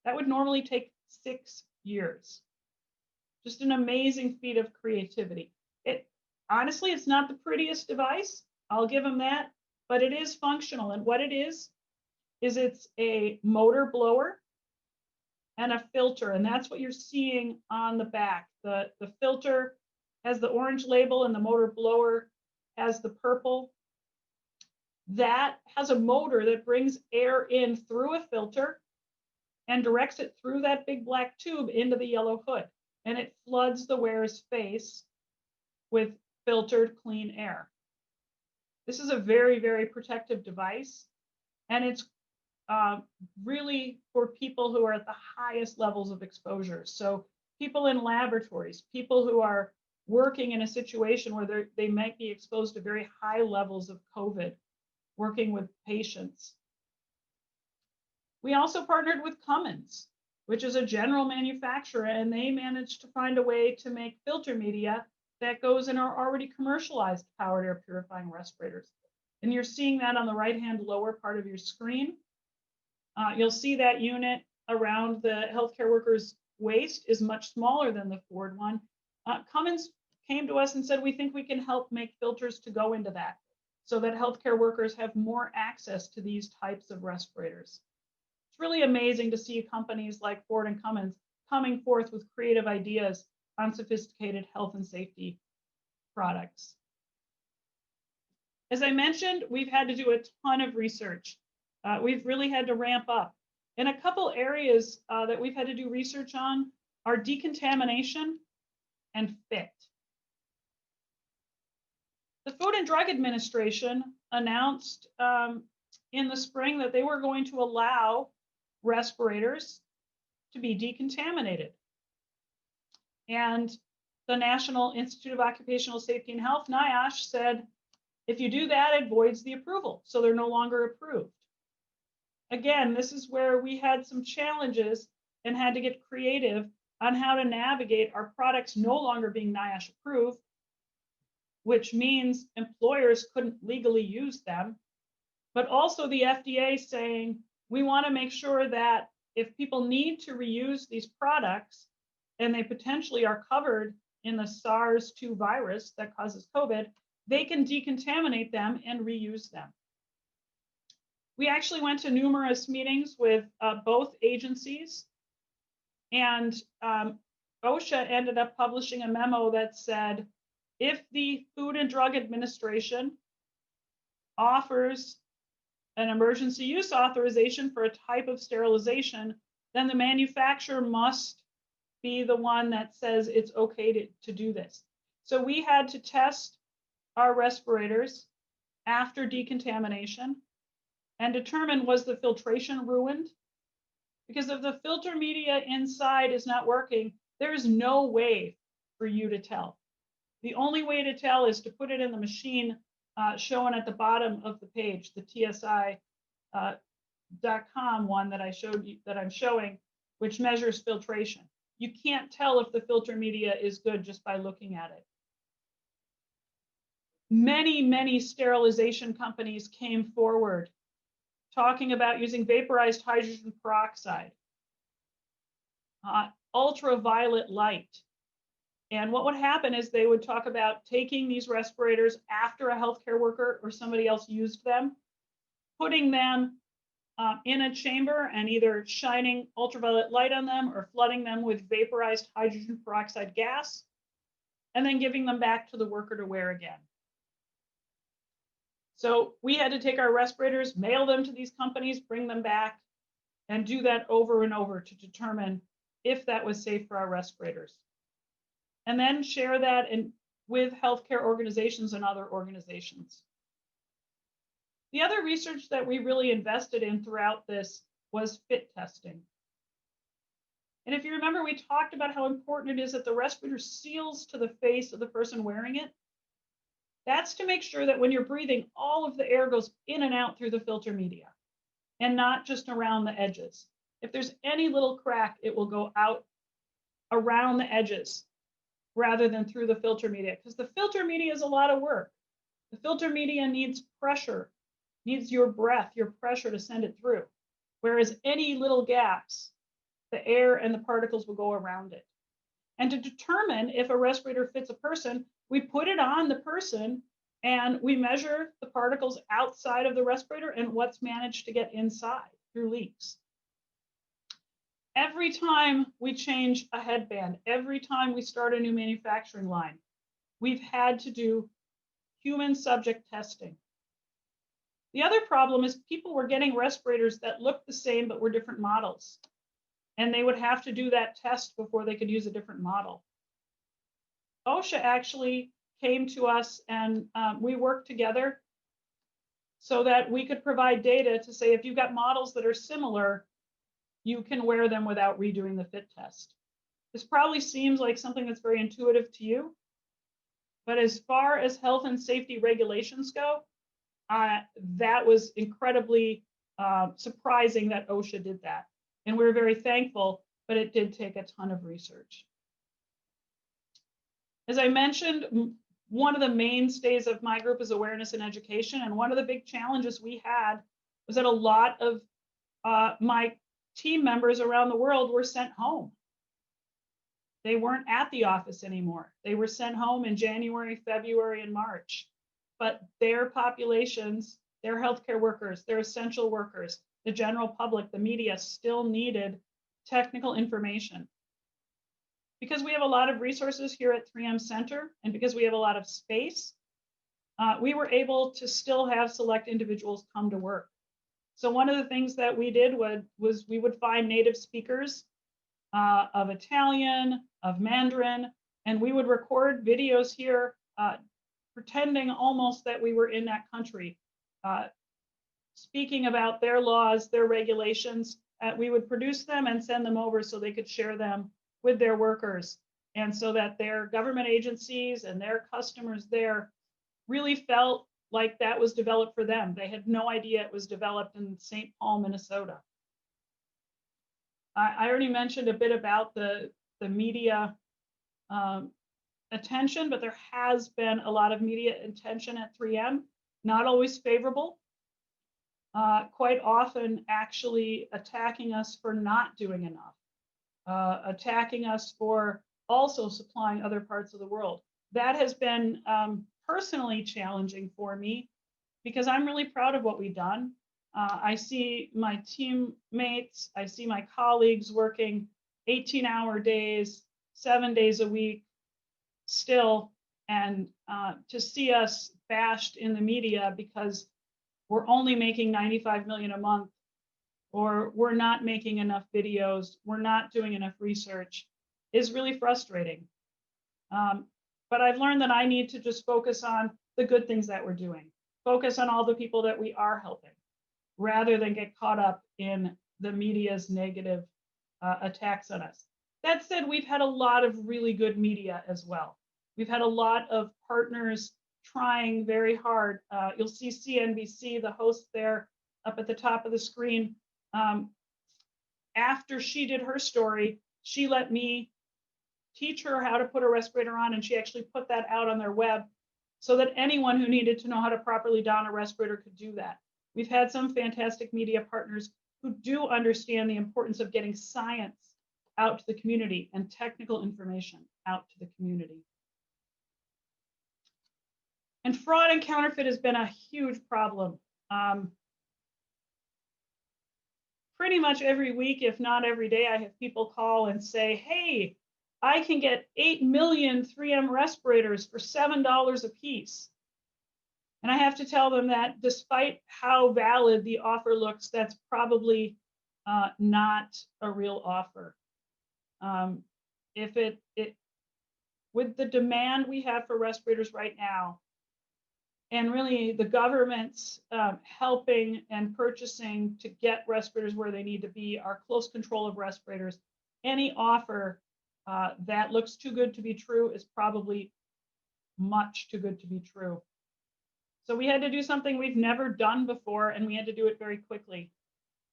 That would normally take 6 years. Just an amazing feat of creativity. Honestly, it's not the prettiest device, I'll give them that, but it is functional. And what it is it's a motor blower and a filter, and that's what you're seeing on the back. The filter has the orange label and the motor blower has the purple. That has a motor that brings air in through a filter and directs it through that big black tube into the yellow hood, and it floods the wearer's face with filtered clean air. This is a very, very protective device, and it's really for people who are at the highest levels of exposure. So people in laboratories, people who are working in a situation where they might be exposed to very high levels of COVID, working with patients. We also partnered with Cummins, which is a general manufacturer, and they managed to find a way to make filter media that goes in our already commercialized powered air purifying respirators. And you're seeing that on the right-hand lower part of your screen. You'll see that unit around the healthcare worker's waist is much smaller than the Ford one. Cummins came to us and said, we think we can help make filters to go into that so that healthcare workers have more access to these types of respirators. It's really amazing to see companies like Ford and Cummins coming forth with creative ideas on sophisticated health and safety products. As I mentioned, we've had to do a ton of research. We've really had to ramp up. And a couple areas that we've had to do research on are decontamination and fit. The Food and Drug Administration announced in the spring that they were going to allow respirators to be decontaminated. And the National Institute of Occupational Safety and Health, NIOSH, said, if you do that, it voids the approval. So they're no longer approved. Again, this is where we had some challenges and had to get creative on how to navigate our products no longer being NIOSH approved, which means employers couldn't legally use them, but also the FDA saying, we want to make sure that if people need to reuse these products and they potentially are covered in the SARS-2 virus that causes COVID, they can decontaminate them and reuse them. We actually went to numerous meetings with both agencies, and OSHA ended up publishing a memo that said, if the Food and Drug Administration offers an emergency use authorization for a type of sterilization, then the manufacturer must be the one that says it's okay to do this. So we had to test our respirators after decontamination and determine, was the filtration ruined? Because if the filter media inside is not working, there is no way for you to tell. The only way to tell is to put it in the machine shown at the bottom of the page, the TSI.com one that I'm showing, which measures filtration. You can't tell if the filter media is good just by looking at it. Many sterilization companies came forward talking about using vaporized hydrogen peroxide, ultraviolet light. And what would happen is they would talk about taking these respirators after a healthcare worker or somebody else used them, putting them in a chamber and either shining ultraviolet light on them or flooding them with vaporized hydrogen peroxide gas, and then giving them back to the worker to wear again. So we had to take our respirators, mail them to these companies, bring them back, and do that over and over to determine if that was safe for our respirators. And then share that with healthcare organizations and other organizations. The other research that we really invested in throughout this was fit testing. And if you remember, we talked about how important it is that the respirator seals to the face of the person wearing it. That's to make sure that when you're breathing, all of the air goes in and out through the filter media and not just around the edges. If there's any little crack, it will go out around the edges rather than through the filter media, because the filter media is a lot of work. The filter media needs pressure, needs your breath, your pressure to send it through. Whereas any little gaps, the air and the particles will go around it. And to determine if a respirator fits a person, we put it on the person and we measure the particles outside of the respirator and what's managed to get inside through leaks. Every time we change a headband, every time we start a new manufacturing line, we've had to do human subject testing. The other problem is people were getting respirators that looked the same but were different models. And they would have to do that test before they could use a different model. OSHA actually came to us and we worked together so that we could provide data to say, if you've got models that are similar, you can wear them without redoing the fit test. This probably seems like something that's very intuitive to you, but as far as health and safety regulations go, that was incredibly surprising that OSHA did that. And we're very thankful, but it did take a ton of research. As I mentioned, one of the mainstays of my group is awareness and education. And one of the big challenges we had was that a lot of my team members around the world were sent home. They weren't at the office anymore. They were sent home in January, February, and March. But their populations, their healthcare workers, their essential workers, the general public, the media still needed technical information. Because we have a lot of resources here at 3M Center, and because we have a lot of space, we were able to still have select individuals come to work. So one of the things that we did was we would find native speakers of Italian, of Mandarin, and we would record videos here, pretending almost that we were in that country, speaking about their laws, their regulations. We would produce them and send them over so they could share them with their workers, and so that their government agencies and their customers there really felt like that was developed for them. They had no idea it was developed in St. Paul, Minnesota. I already mentioned a bit about the media attention, but there has been a lot of media attention at 3M, not always favorable, quite often actually attacking us for not doing enough, attacking us for also supplying other parts of the world. That has been personally challenging for me because I'm really proud of what we've done. I see my teammates, I see my colleagues working 18-hour days, 7 days a week still, and to see us bashed in the media because we're only making 95 million a month, or we're not making enough videos, we're not doing enough research, is really frustrating. But I've learned that I need to just focus on the good things that we're doing. Focus on all the people that we are helping, rather than get caught up in the media's negative attacks on us. That said, we've had a lot of really good media as well. We've had a lot of partners trying very hard. You'll see CNBC, the host there up at the top of the screen. After she did her story, she let me teach her how to put a respirator on, and she actually put that out on their web so that anyone who needed to know how to properly don a respirator could do that. We've had some fantastic media partners who do understand the importance of getting science out to the community and technical information out to the community. And fraud and counterfeit has been a huge problem. Pretty much every week, if not every day, I have people call and say, hey, I can get 8 million 3M respirators for $7 a piece. And I have to tell them that despite how valid the offer looks, that's probably not a real offer. With the demand we have for respirators right now, and really the government's helping and purchasing to get respirators where they need to be, our close control of respirators, any offer that looks too good to be true is probably much too good to be true. So we had to do something we've never done before, and we had to do it very quickly.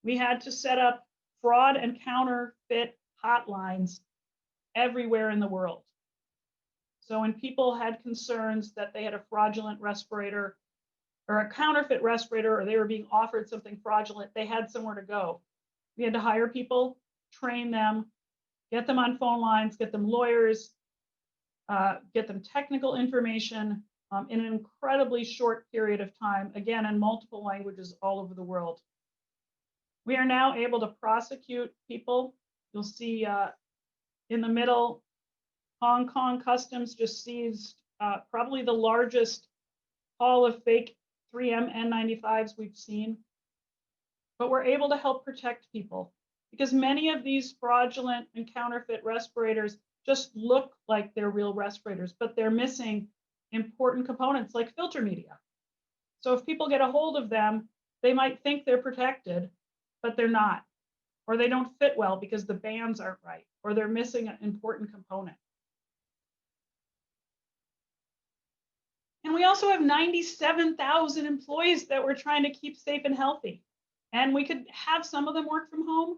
We had to set up fraud and counterfeit hotlines everywhere in the world. So when people had concerns that they had a fraudulent respirator or a counterfeit respirator, or they were being offered something fraudulent, they had somewhere to go. We had to hire people, train them, get them on phone lines, get them lawyers, get them technical information in an incredibly short period of time, again, in multiple languages all over the world. We are now able to prosecute people. You'll see in the middle, Hong Kong Customs just seized probably the largest haul of fake 3M N95s we've seen. But we're able to help protect people because many of these fraudulent and counterfeit respirators just look like they're real respirators, but they're missing important components like filter media. So if people get a hold of them, they might think they're protected, but they're not, or they don't fit well because the bands aren't right, or they're missing an important component. And we also have 97,000 employees that we're trying to keep safe and healthy. And we could have some of them work from home,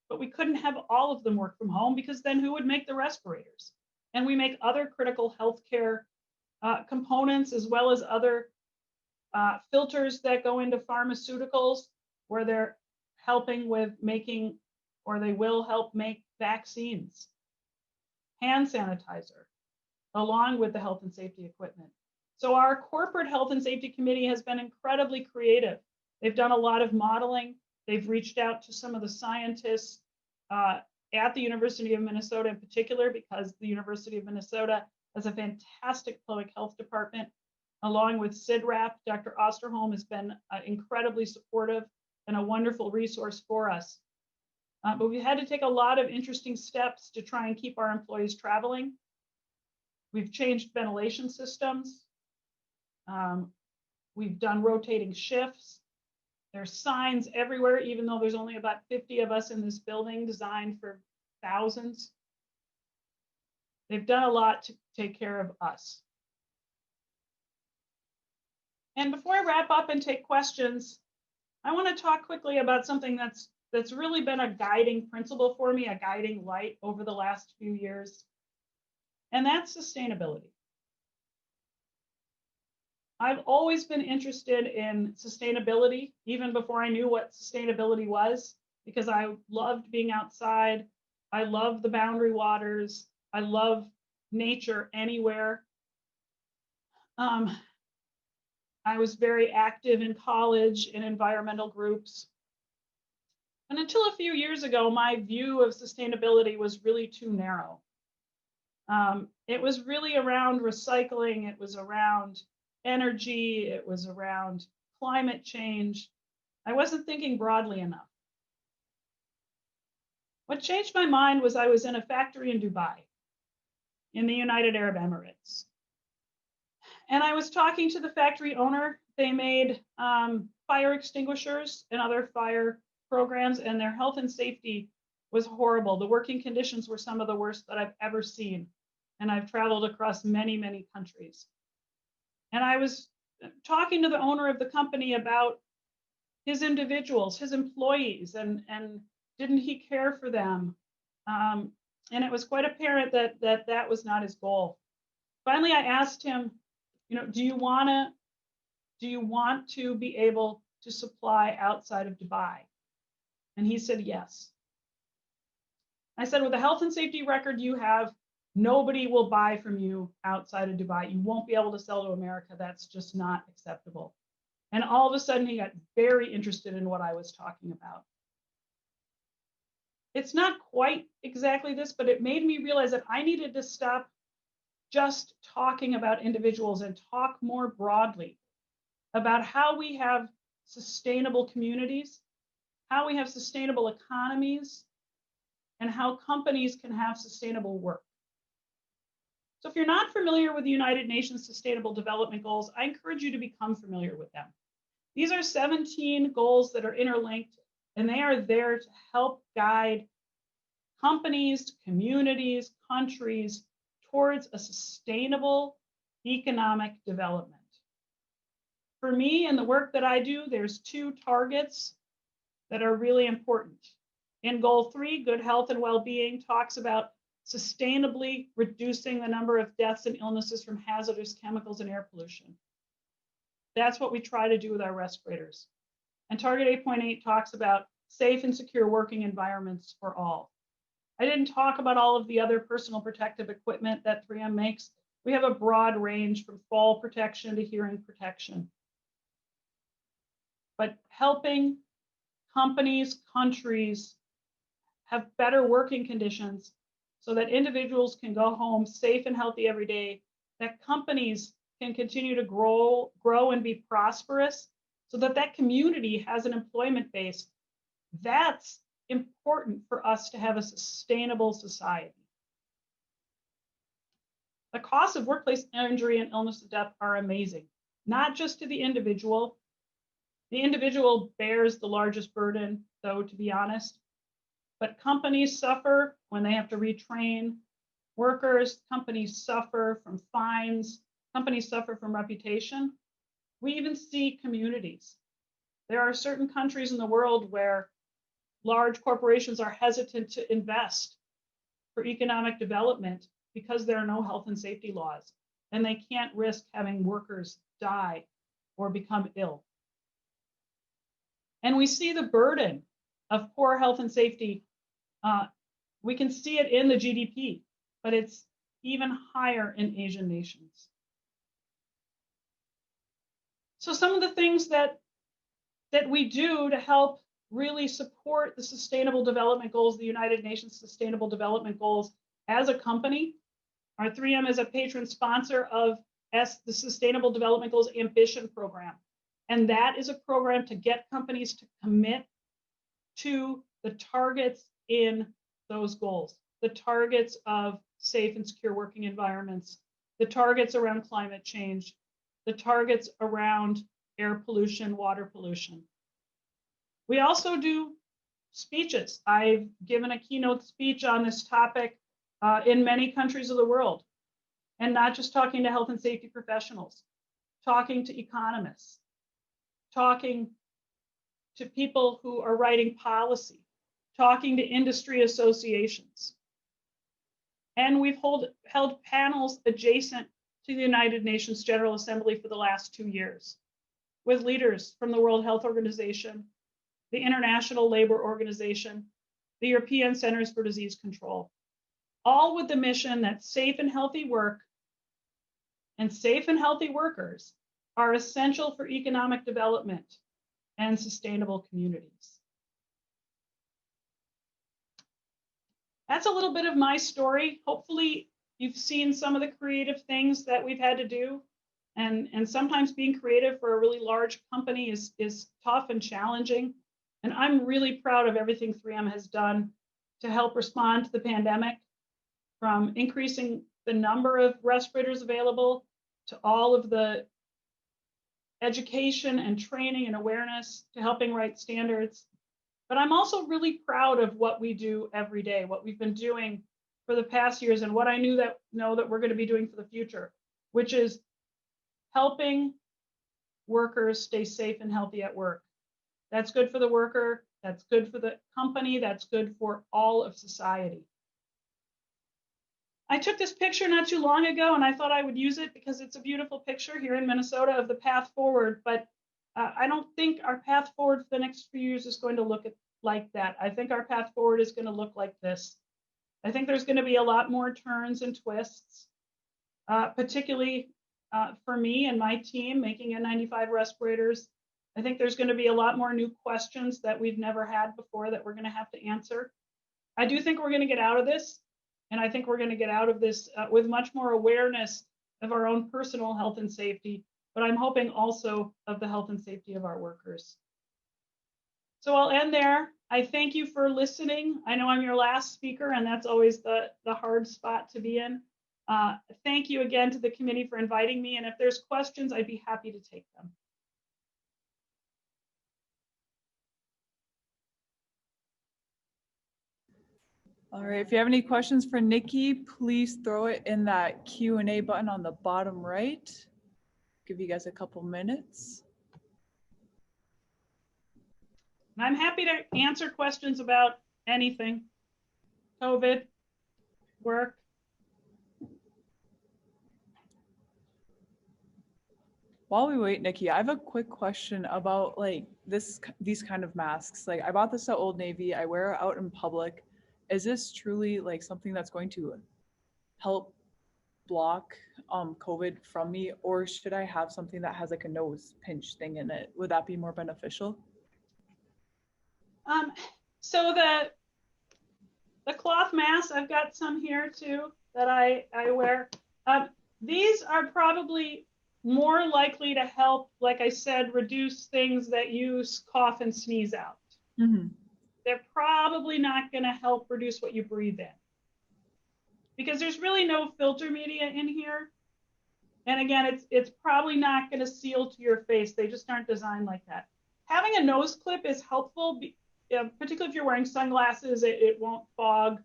but we couldn't have all of them work from home because then who would make the respirators? And we make other critical healthcare components as well as other filters that go into pharmaceuticals where they're helping with making, or they will help make vaccines, hand sanitizer, along with the health and safety equipment. So our corporate health and safety committee has been incredibly creative. They've done a lot of modeling. They've reached out to some of the scientists at the University of Minnesota in particular, because the University of Minnesota has a fantastic public health department. Along with CIDRAP, Dr. Osterholm has been incredibly supportive and a wonderful resource for us. But we had to take a lot of interesting steps to try and keep our employees traveling. We've changed ventilation systems. We've done rotating shifts. There's signs everywhere, even though there's only about 50 of us in this building designed for thousands. They've done a lot to take care of us. And before I wrap up and take questions, I want to talk quickly about something that's really been a guiding principle for me, a guiding light over the last few years, and that's sustainability. I've always been interested in sustainability, even before I knew what sustainability was, because I loved being outside. I love the boundary waters. I love nature anywhere. I was very active in college in environmental groups. And until a few years ago, my view of sustainability was really too narrow. It was really around recycling. It was around energy. It was around climate change. I wasn't thinking broadly enough. What changed my mind was I was in a factory in Dubai, in the United Arab Emirates. And I was talking to the factory owner. They made fire extinguishers and other fire programs, and their health and safety was horrible. The working conditions were some of the worst that I've ever seen. And I've traveled across many, many countries. And I was talking to the owner of the company about his individuals, his employees, and didn't he care for them? And it was quite apparent that was not his goal. Finally, I asked him, do you want to be able to supply outside of Dubai? And he said yes. I said, with the health and safety record you have, nobody will buy from you outside of Dubai. You won't be able to sell to America. That's just not acceptable. And all of a sudden, he got very interested in what I was talking about. It's not quite exactly this, but it made me realize that I needed to stop just talking about individuals and talk more broadly about how we have sustainable communities, how we have sustainable economies, and how companies can have sustainable work. So if you're not familiar with the United Nations Sustainable Development Goals, I encourage you to become familiar with them. These are 17 goals that are interlinked, and they are there to help guide companies, communities, countries towards a sustainable economic development. For me and the work that I do, there's 2 targets that are really important. In Goal 3, Good Health and Well-Being talks about sustainably reducing the number of deaths and illnesses from hazardous chemicals and air pollution. That's what we try to do with our respirators. And Target 8.8 talks about safe and secure working environments for all. I didn't talk about all of the other personal protective equipment that 3M makes. We have a broad range from fall protection to hearing protection. But helping companies, countries have better working conditions so that individuals can go home safe and healthy every day, that companies can continue to grow and be prosperous, so that that community has an employment base. That's important for us to have a sustainable society. The costs of workplace injury and illness and death are amazing, not just to the individual. The individual bears the largest burden, though, to be honest. But companies suffer when they have to retrain workers. Companies suffer from fines. Companies suffer from reputation. We even see communities. There are certain countries in the world where large corporations are hesitant to invest for economic development because there are no health and safety laws, and they can't risk having workers die or become ill. And we see the burden of poor health and safety. We can see it in the GDP, but it's even higher in Asian nations. So some of the things that we do to help really support the Sustainable Development Goals, the United Nations Sustainable Development Goals, as a company. Our 3M is a patron sponsor of the Sustainable Development Goals Ambition Program. And that is a program to get companies to commit to the targets in those goals, the targets of safe and secure working environments, the targets around climate change, the targets around air pollution, water pollution. We also do speeches. I've given a keynote speech on this topic in many countries of the world, and not just talking to health and safety professionals, talking to economists, talking to people who are writing policy, talking to industry associations. And we've held panels adjacent to the United Nations General Assembly for the last 2 years with leaders from the World Health Organization, the International Labor Organization, the European Centers for Disease Control, all with the mission that safe and healthy work and safe and healthy workers are essential for economic development and sustainable communities. That's a little bit of my story. Hopefully you've seen some of the creative things that we've had to do. And sometimes being creative for a really large company is tough and challenging. And I'm really proud of everything 3M has done to help respond to the pandemic, from increasing the number of respirators available to all of the education and training and awareness, to helping write standards. But I'm also really proud of what we do every day, what we've been doing for the past years, and what I know that we're going to be doing for the future, which is helping workers stay safe and healthy at work. That's good for the worker, that's good for the company, that's good for all of society. I took this picture not too long ago, and I thought I would use it because it's a beautiful picture here in Minnesota of the path forward, but I don't think our path forward for the next few years is going to look like that. I think our path forward is going to look like this. I think there's going to be a lot more turns and twists, particularly for me and my team making N95 respirators. I think there's going to be a lot more new questions that we've never had before that we're going to have to answer. I do think we're going to get out of this, and I think we're going to get out of this with much more awareness of our own personal health and safety, but I'm hoping also of the health and safety of our workers. So I'll end there. I thank you for listening. I know I'm your last speaker, and that's always the hard spot to be in. Thank you again to the committee for inviting me, and if there's questions, I'd be happy to take them. All right, if you have any questions for Nikki, please throw it in that Q&A button on the bottom right. Give you guys a couple minutes. I'm happy to answer questions about anything. COVID, work. While we wait, Nikki, I have a quick question about like these kind of masks. Like I bought this at Old Navy, I wear it out in public. Is this truly like something that's going to help block COVID from me, or should I have something that has like a nose pinch thing in it? Would that be more beneficial? So the cloth masks, I've got some here too that I wear. These are probably more likely to help, like I said, reduce things that you cough and sneeze out. Mm-hmm. They're probably not going to help reduce what you breathe in, because there's really no filter media in here. And again, it's probably not going to seal to your face. They just aren't designed like that. Having a nose clip is helpful, particularly if you're wearing sunglasses, it won't fog.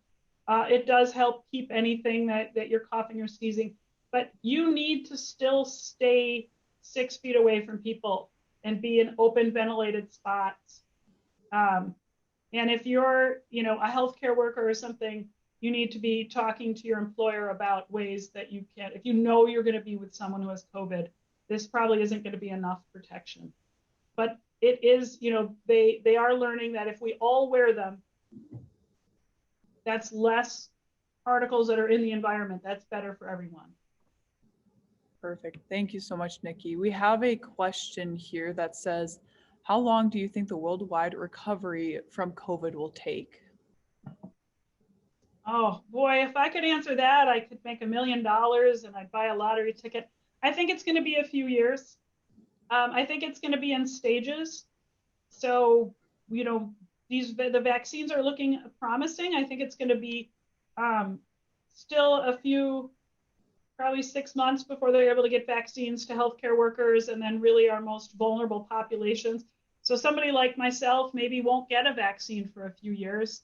It does help keep anything that you're coughing or sneezing, but you need to still stay 6 feet away from people and be in open ventilated spots. And if you're, a healthcare worker or something, you need to be talking to your employer about ways that you can, if you know you're going to be with someone who has COVID, this probably isn't going to be enough protection. But it is, they are learning that if we all wear them, that's less particles that are in the environment. That's better for everyone. Perfect. Thank you so much, Nikki. We have a question here that says, how long do you think the worldwide recovery from COVID will take? Oh boy, if I could answer that, I could make $1 million and I'd buy a lottery ticket. I think it's going to be a few years. I think it's going to be in stages. So, the vaccines are looking promising. I think it's going to be still a few, probably 6 months before they're able to get vaccines to healthcare workers and then really our most vulnerable populations. So somebody like myself maybe won't get a vaccine for a few years.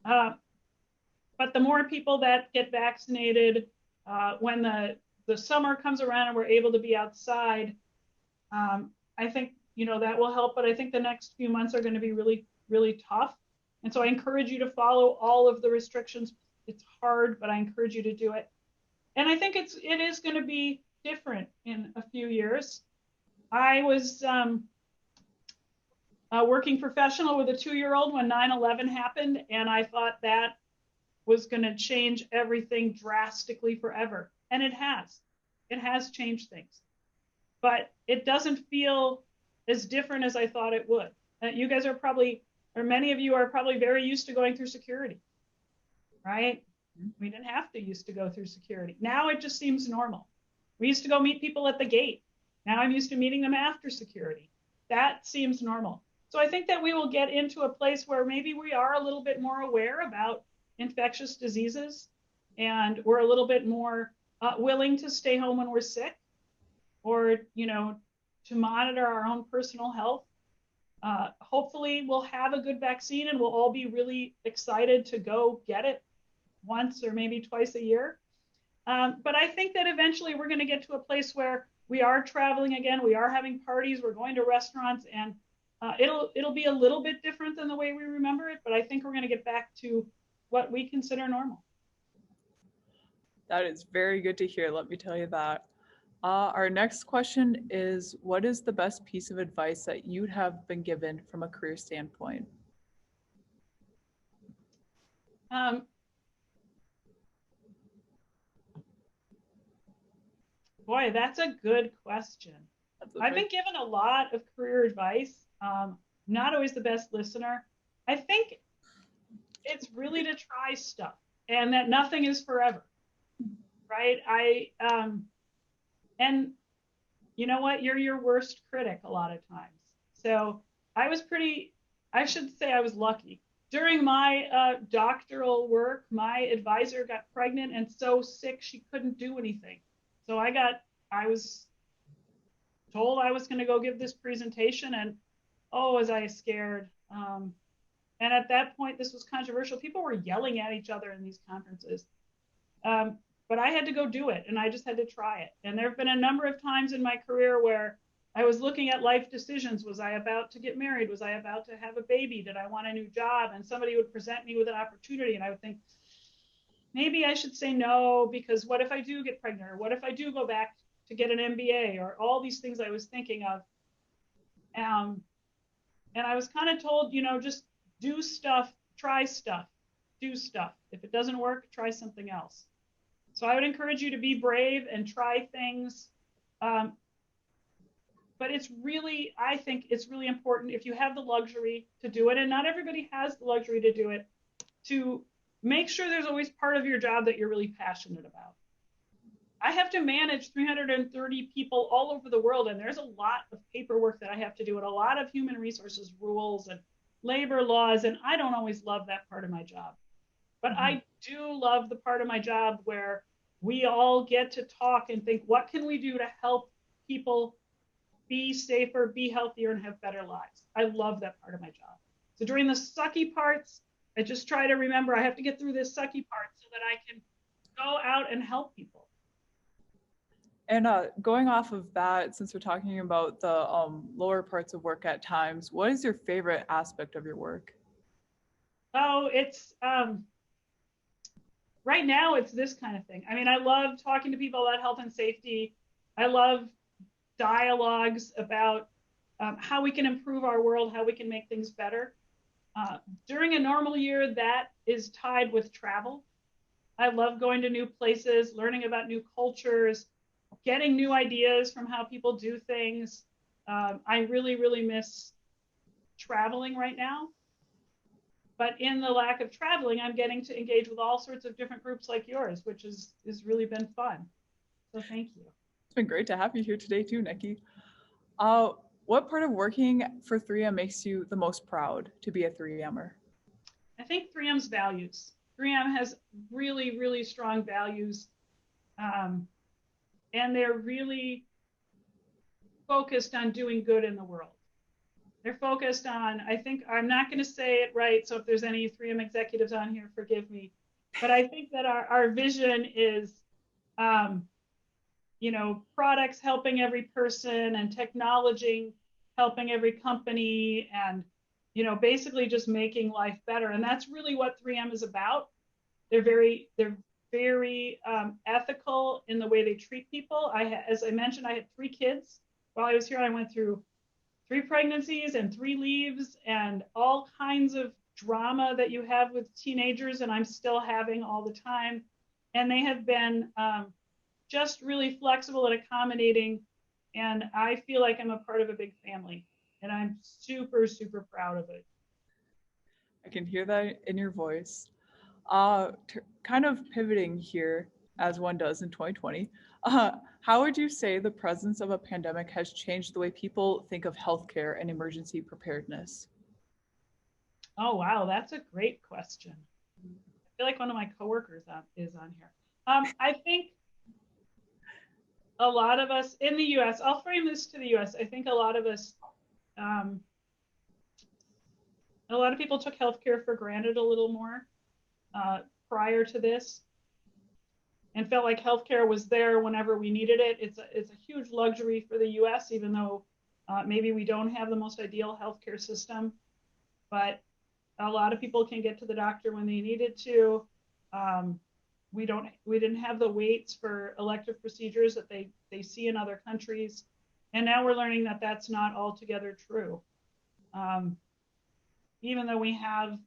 But the more people that get vaccinated, when the summer comes around and we're able to be outside, I think, that will help. But I think the next few months are going to be really, really tough. And so I encourage you to follow all of the restrictions. It's hard, but I encourage you to do it. And I think it is going to be different in a few years. I was working professional with a 2-year-old when 9/11 happened, and I thought that was going to change everything drastically forever. And it has. It has changed things. But it doesn't feel as different as I thought it would. You guys are probably, or many of you are probably very used to going through security, right? We didn't have to used to go through security. Now it just seems normal. We used to go meet people at the gate. Now I'm used to meeting them after security. That seems normal. So I think that we will get into a place where maybe we are a little bit more aware about infectious diseases, and we're a little bit more willing to stay home when we're sick. or, to monitor our own personal health. Hopefully we'll have a good vaccine and we'll all be really excited to go get it once or maybe twice a year. But I think that eventually we're going to get to a place where we are traveling again, we are having parties, we're going to restaurants, and it'll be a little bit different than the way we remember it, but I think we're going to get back to what we consider normal. That is very good to hear, let me tell you that. Our next question is, what is the best piece of advice that you have been given from a career standpoint? Boy, that's a good question. I've been given a lot of career advice. Not always the best listener. I think it's really to try stuff and that nothing is forever, right? And you know what? You're your worst critic a lot of times. So I should say I was lucky. During my doctoral work, my advisor got pregnant and so sick she couldn't do anything. So I was told I was going to go give this presentation, and was I scared. And at that point, this was controversial. People were yelling at each other in these conferences. But I had to go do it, and I just had to try it. And there have been a number of times in my career where I was looking at life decisions. Was I about to get married? Was I about to have a baby? Did I want a new job? And somebody would present me with an opportunity, and I would think, maybe I should say no, because what if I do get pregnant? Or what if I do go back to get an MBA? Or all these things I was thinking of. And I was kind of told, just do stuff, try stuff, do stuff. If it doesn't work, try something else. So I would encourage you to be brave and try things. But I think it's really important, if you have the luxury to do it, and not everybody has the luxury to do it, to make sure there's always part of your job that you're really passionate about. I have to manage 330 people all over the world, and there's a lot of paperwork that I have to do, and a lot of human resources rules and labor laws, and I don't always love that part of my job. But I do love the part of my job where we all get to talk and think, what can we do to help people be safer, be healthier, and have better lives? I love that part of my job. So during the sucky parts, I just try to remember I have to get through this sucky part so that I can go out and help people. And going off of that, since we're talking about the lower parts of work at times, what is your favorite aspect of your work? Oh, it's right now it's this kind of thing. I mean, I love talking to people about health and safety. I love dialogues about how we can improve our world, how we can make things better. During a normal year, that is tied with travel. I love going to new places, learning about new cultures, getting new ideas from how people do things. I really, really miss traveling right now. But in the lack of traveling, I'm getting to engage with all sorts of different groups like yours, which has really been fun. So thank you. It's been great to have you here today too, Nikki. What part of working for 3M makes you the most proud to be a 3Mer? I think 3M's values. 3M has really, really strong values. And they're really focused on doing good in the world. They're focused on, I think, I'm not going to say it right, so if there's any 3M executives on here, forgive me. But I think that our vision is, products helping every person, and technology helping every company, and, basically just making life better. And that's really what 3M is about. They're very ethical in the way they treat people. As I mentioned, I had 3 kids. While I was here, I went through 3 pregnancies and 3 leaves and all kinds of drama that you have with teenagers, and I'm still having all the time. And they have been just really flexible and accommodating. And I feel like I'm a part of a big family, and I'm super, super proud of it. I can hear that in your voice. Kind of pivoting here, as one does in 2020, how would you say the presence of a pandemic has changed the way people think of healthcare and emergency preparedness? Oh, wow, that's a great question. I feel like one of my coworkers is on here. I think a lot of us in the US, I'll frame this to the US. I think a lot of us, a lot of people took healthcare for granted a little more prior to this and felt like healthcare was there whenever we needed it. It's a huge luxury for the US, even though maybe we don't have the most ideal healthcare system, but a lot of people can get to the doctor when they needed to. We didn't have the waits for elective procedures that they see in other countries. And now we're learning that that's not altogether true. Even though we have,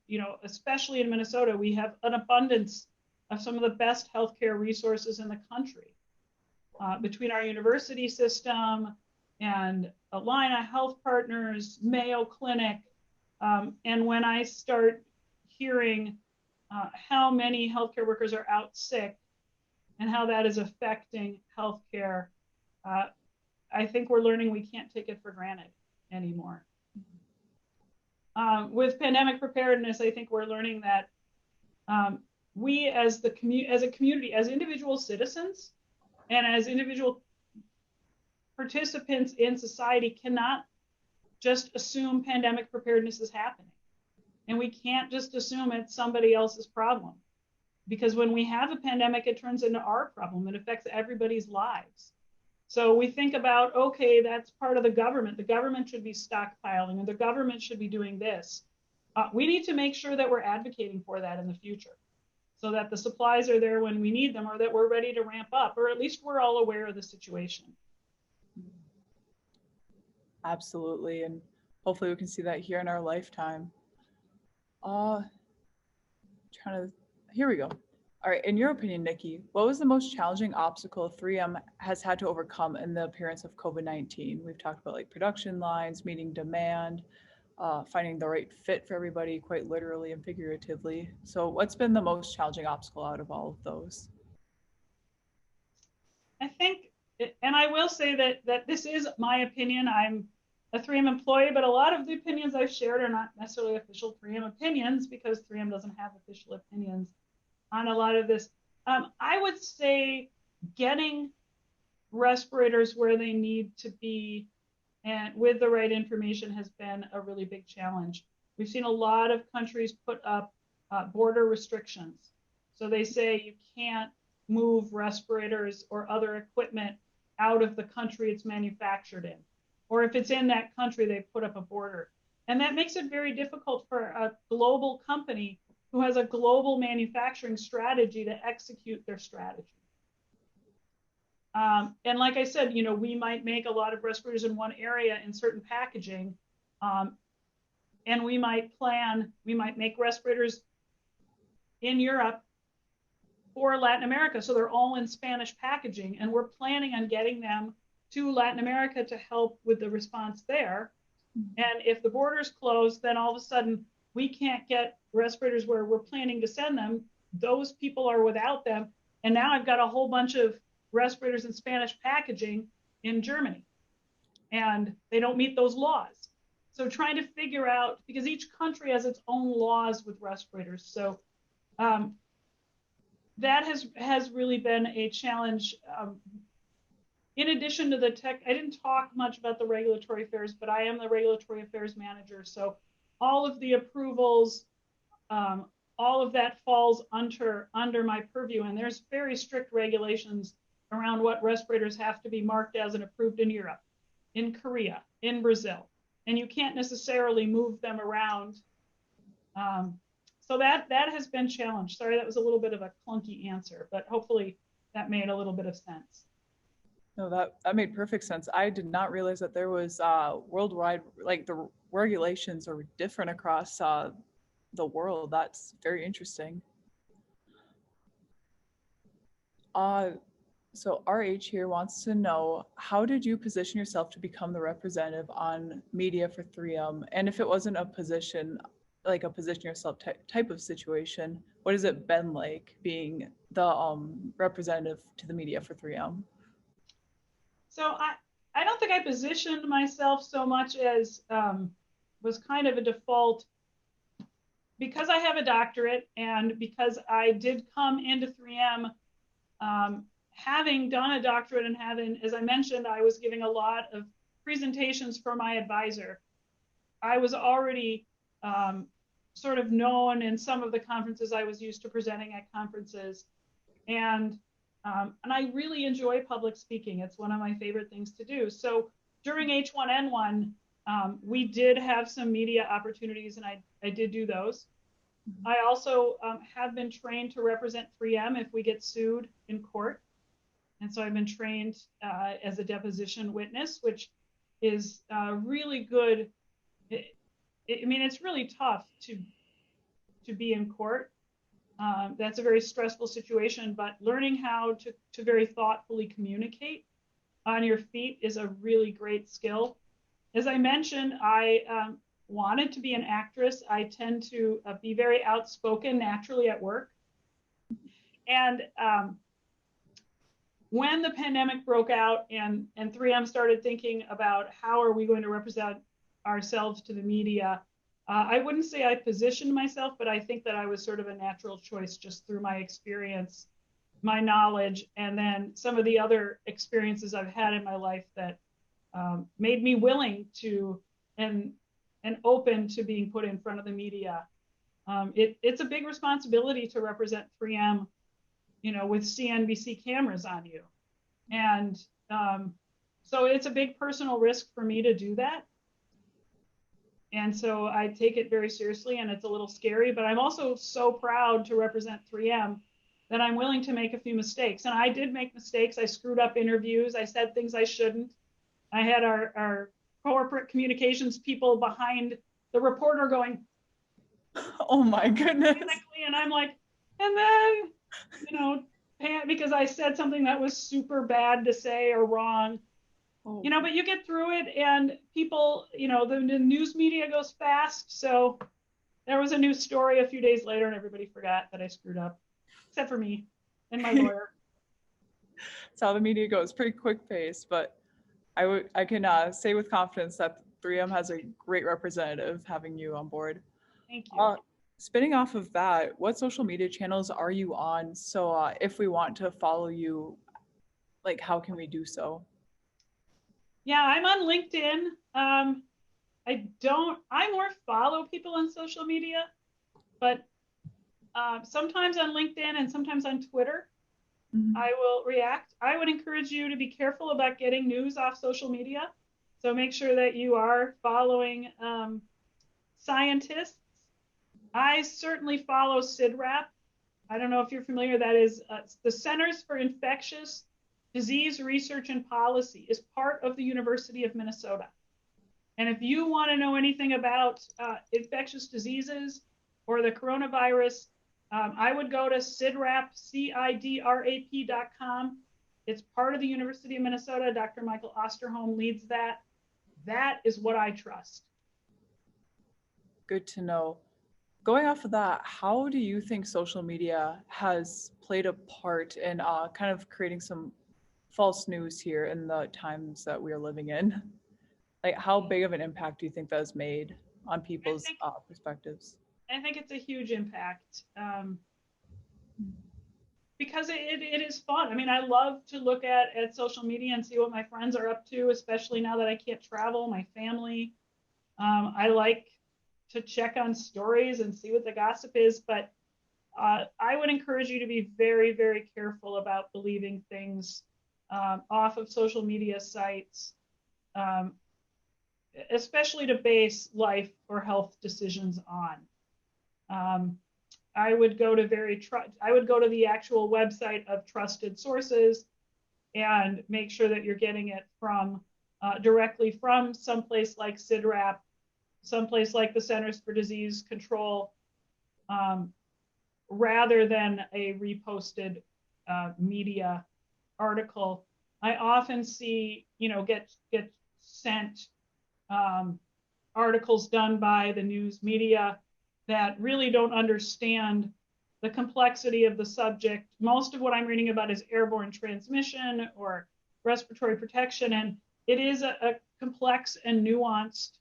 especially in Minnesota, we have an abundance of some of the best healthcare resources in the country. Between our university system and Allina Health Partners, Mayo Clinic, and when I start hearing how many healthcare workers are out sick and how that is affecting healthcare, I think we're learning we can't take it for granted anymore. With pandemic preparedness, I think we're learning that we as a community, as individual citizens and as individual participants in society cannot just assume pandemic preparedness is happening. And we can't just assume it's somebody else's problem. Because when we have a pandemic, it turns into our problem. It affects everybody's lives. So we think about, okay, that's part of the government. The government should be stockpiling, and the government should be doing this. We need to make sure that we're advocating for that in the future, so that the supplies are there when we need them, or that we're ready to ramp up, or at least we're all aware of the situation. Absolutely, and hopefully we can see that here in our lifetime. Here we go. All right, in your opinion, Nikki, what was the most challenging obstacle 3M has had to overcome in the appearance of COVID-19? We've talked about like production lines, meeting demand, finding the right fit for everybody, quite literally and figuratively. So what's been the most challenging obstacle out of all of those? I think, and I will say that this is my opinion. I'm a 3M employee, but a lot of the opinions I've shared are not necessarily official 3M opinions, because 3M doesn't have official opinions on a lot of this. I would say getting respirators where they need to be and with the right information has been a really big challenge. We've seen a lot of countries put up border restrictions. So they say you can't move respirators or other equipment out of the country it's manufactured in. Or if it's in that country, they put up a border. And that makes it very difficult for a global company who has a global manufacturing strategy to execute their strategy. And like I said, we might make a lot of respirators in one area in certain packaging, and we might make respirators in Europe for Latin America. So they're all in Spanish packaging, and we're planning on getting them to Latin America to help with the response there. And if the borders close, then all of a sudden we can't get respirators where we're planning to send them. Those people are without them. And now I've got a whole bunch of respirators in Spanish packaging in Germany, and they don't meet those laws. So trying to figure out, because each country has its own laws with respirators. So that has really been a challenge. In addition to the tech, I didn't talk much about the regulatory affairs, but I am the regulatory affairs manager. So all of the approvals, all of that falls under my purview. And there's very strict regulations around what respirators have to be marked as and approved in Europe, in Korea, in Brazil. And you can't necessarily move them around. So that has been challenged. Sorry, that was a little bit of a clunky answer, but hopefully that made a little bit of sense. No, that made perfect sense. I did not realize that there was worldwide, like the regulations are different across the world. That's very interesting. So RH here wants to know, how did you position yourself to become the representative on media for 3M? And if it wasn't a position, like a position yourself type of situation, what has it been like being the representative to the media for 3M? So I don't think I positioned myself so much as was kind of a default, because I have a doctorate and because I did come into 3M having done a doctorate and having, as I mentioned, I was giving a lot of presentations for my advisor. I was already sort of known in some of the conferences. I was used to presenting at conferences, and I really enjoy public speaking. It's one of my favorite things to do. So during H1N1, we did have some media opportunities, and I did do those. I also have been trained to represent 3M if we get sued in court. And so I've been trained as a deposition witness, which is really good. I mean, it's really tough to be in court. That's a very stressful situation, but learning how to very thoughtfully communicate on your feet is a really great skill. As I mentioned, I wanted to be an actress. I tend to be very outspoken naturally at work. And when the pandemic broke out and 3M started thinking about how are we going to represent ourselves to the media, I wouldn't say I positioned myself, but I think that I was sort of a natural choice just through my experience, my knowledge, and then some of the other experiences I've had in my life that made me willing to and open to being put in front of the media. It's a big responsibility to represent 3M, you know, with CNBC cameras on you. And so it's a big personal risk for me to do that. And so I take it very seriously, and it's a little scary, but I'm also so proud to represent 3M that I'm willing to make a few mistakes. And I did make mistakes. I screwed up interviews. I said things I shouldn't. I had our corporate communications people behind the reporter going, oh my goodness. And I'm like, and then, you know, because I said something that was super bad to say or wrong. Oh. You know, but you get through it, and people, you know, the news media goes fast. So there was a news story a few days later, and everybody forgot that I screwed up, except for me and my lawyer. That's how the media goes, pretty quick pace. But I can say with confidence that 3M has a great representative having you on board. Thank you. Spinning off of that, what social media channels are you on? So if we want to follow you, like, how can we do so? Yeah, I'm on LinkedIn. I more follow people on social media, but sometimes on LinkedIn and sometimes on Twitter, I will react. I would encourage you to be careful about getting news off social media. So make sure that you are following scientists. I certainly follow CIDRAP. I don't know if you're familiar. That is the Centers for Infectious Disease Research and Policy, is part of the University of Minnesota. And if you want to know anything about infectious diseases or the coronavirus, I would go to CIDRAP, CIDRAP.com. It's part of the University of Minnesota. Dr. Michael Osterholm leads that. That is what I trust. Good to know. Going off of that, how do you think social media has played a part in kind of creating some false news here in the times that we are living in? Like, how big of an impact do you think that has made on people's perspectives? I think it's a huge impact because it is fun. I mean, I love to look at social media and see what my friends are up to, especially now that I can't travel, my family. I like to check on stories and see what the gossip is, but I would encourage you to be very, very careful about believing things off of social media sites, especially to base life or health decisions on. I would go to the actual website of trusted sources and make sure that you're getting it from directly from someplace like CIDRAP, someplace like the Centers for Disease Control, rather than a reposted media article. I often see, get sent articles done by the news media that really don't understand the complexity of the subject. Most of what I'm reading about is airborne transmission or respiratory protection, and it is a complex and nuanced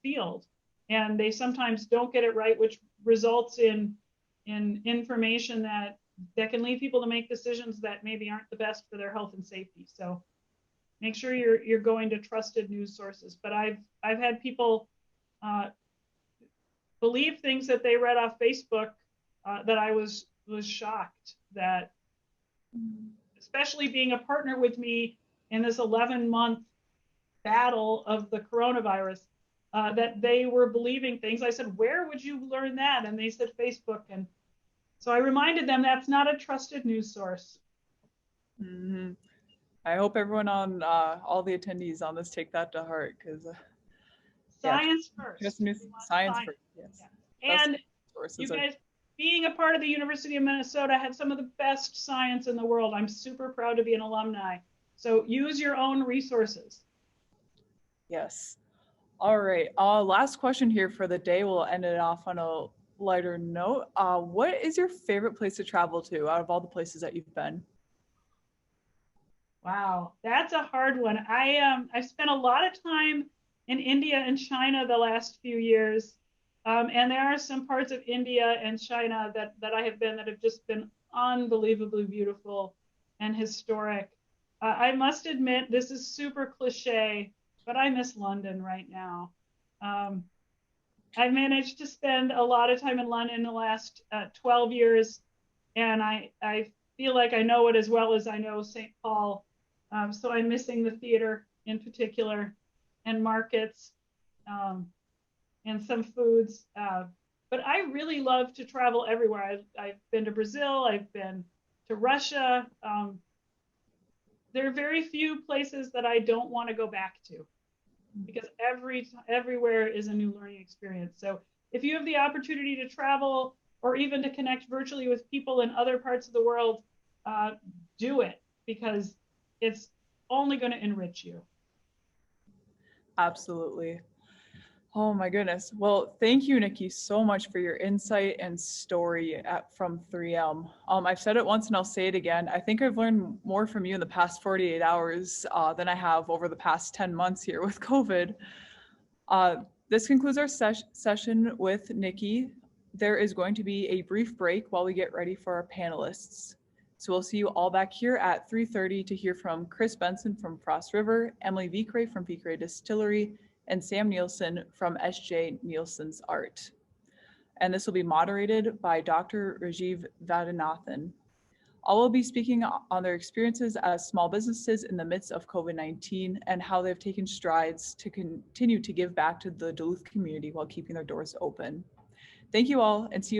field, and they sometimes don't get it right, which results in information that can lead people to make decisions that maybe aren't the best for their health and safety. So make sure you're going to trusted news sources. But I've had people believe things that they read off Facebook that I was shocked that, especially being a partner with me in this 11-month battle of the coronavirus, that they were believing things. I said, where would you learn that? And they said Facebook. And so I reminded them that's not a trusted news source. Mm-hmm. I hope everyone on all the attendees on this take that to heart, because science first. Just news, science first. Yes. Yeah. And you guys, being a part of the University of Minnesota, had some of the best science in the world. I'm super proud to be an alumni. So use your own resources. Yes. All right. Last question here for the day. We'll end it off on a lighter note. What is your favorite place to travel to out of all the places that you've been? Wow, that's a hard one. I've spent a lot of time in India and China the last few years. And there are some parts of India and China that I have been that have just been unbelievably beautiful and historic. I must admit, this is super cliche, but I miss London right now. I've managed to spend a lot of time in London in the last 12 years, and I feel like I know it as well as I know St. Paul. So I'm missing the theater in particular, and markets, and some foods. But I really love to travel everywhere. I've been to Brazil, I've been to Russia. There are very few places that I don't want to go back to, because everywhere is a new learning experience. So if you have the opportunity to travel or even to connect virtually with people in other parts of the world, do it, because it's only going to enrich you. Absolutely. Oh my goodness. Well, thank you, Nikki, so much for your insight and story from 3M. I've said it once and I'll say it again. I think I've learned more from you in the past 48 hours than I have over the past 10 months here with COVID. This concludes our session with Nikki. There is going to be a brief break while we get ready for our panelists. So we'll see you all back here at 3:30 to hear from Chris Benson from Frost River, Emily Vicre from Vicre Distillery, and Sam Nielsen from S.J. Nielsen's Art. And this will be moderated by Dr. Rajiv Vadanathan. All will be speaking on their experiences as small businesses in the midst of COVID-19 and how they've taken strides to continue to give back to the Duluth community while keeping their doors open. Thank you all, and see you back.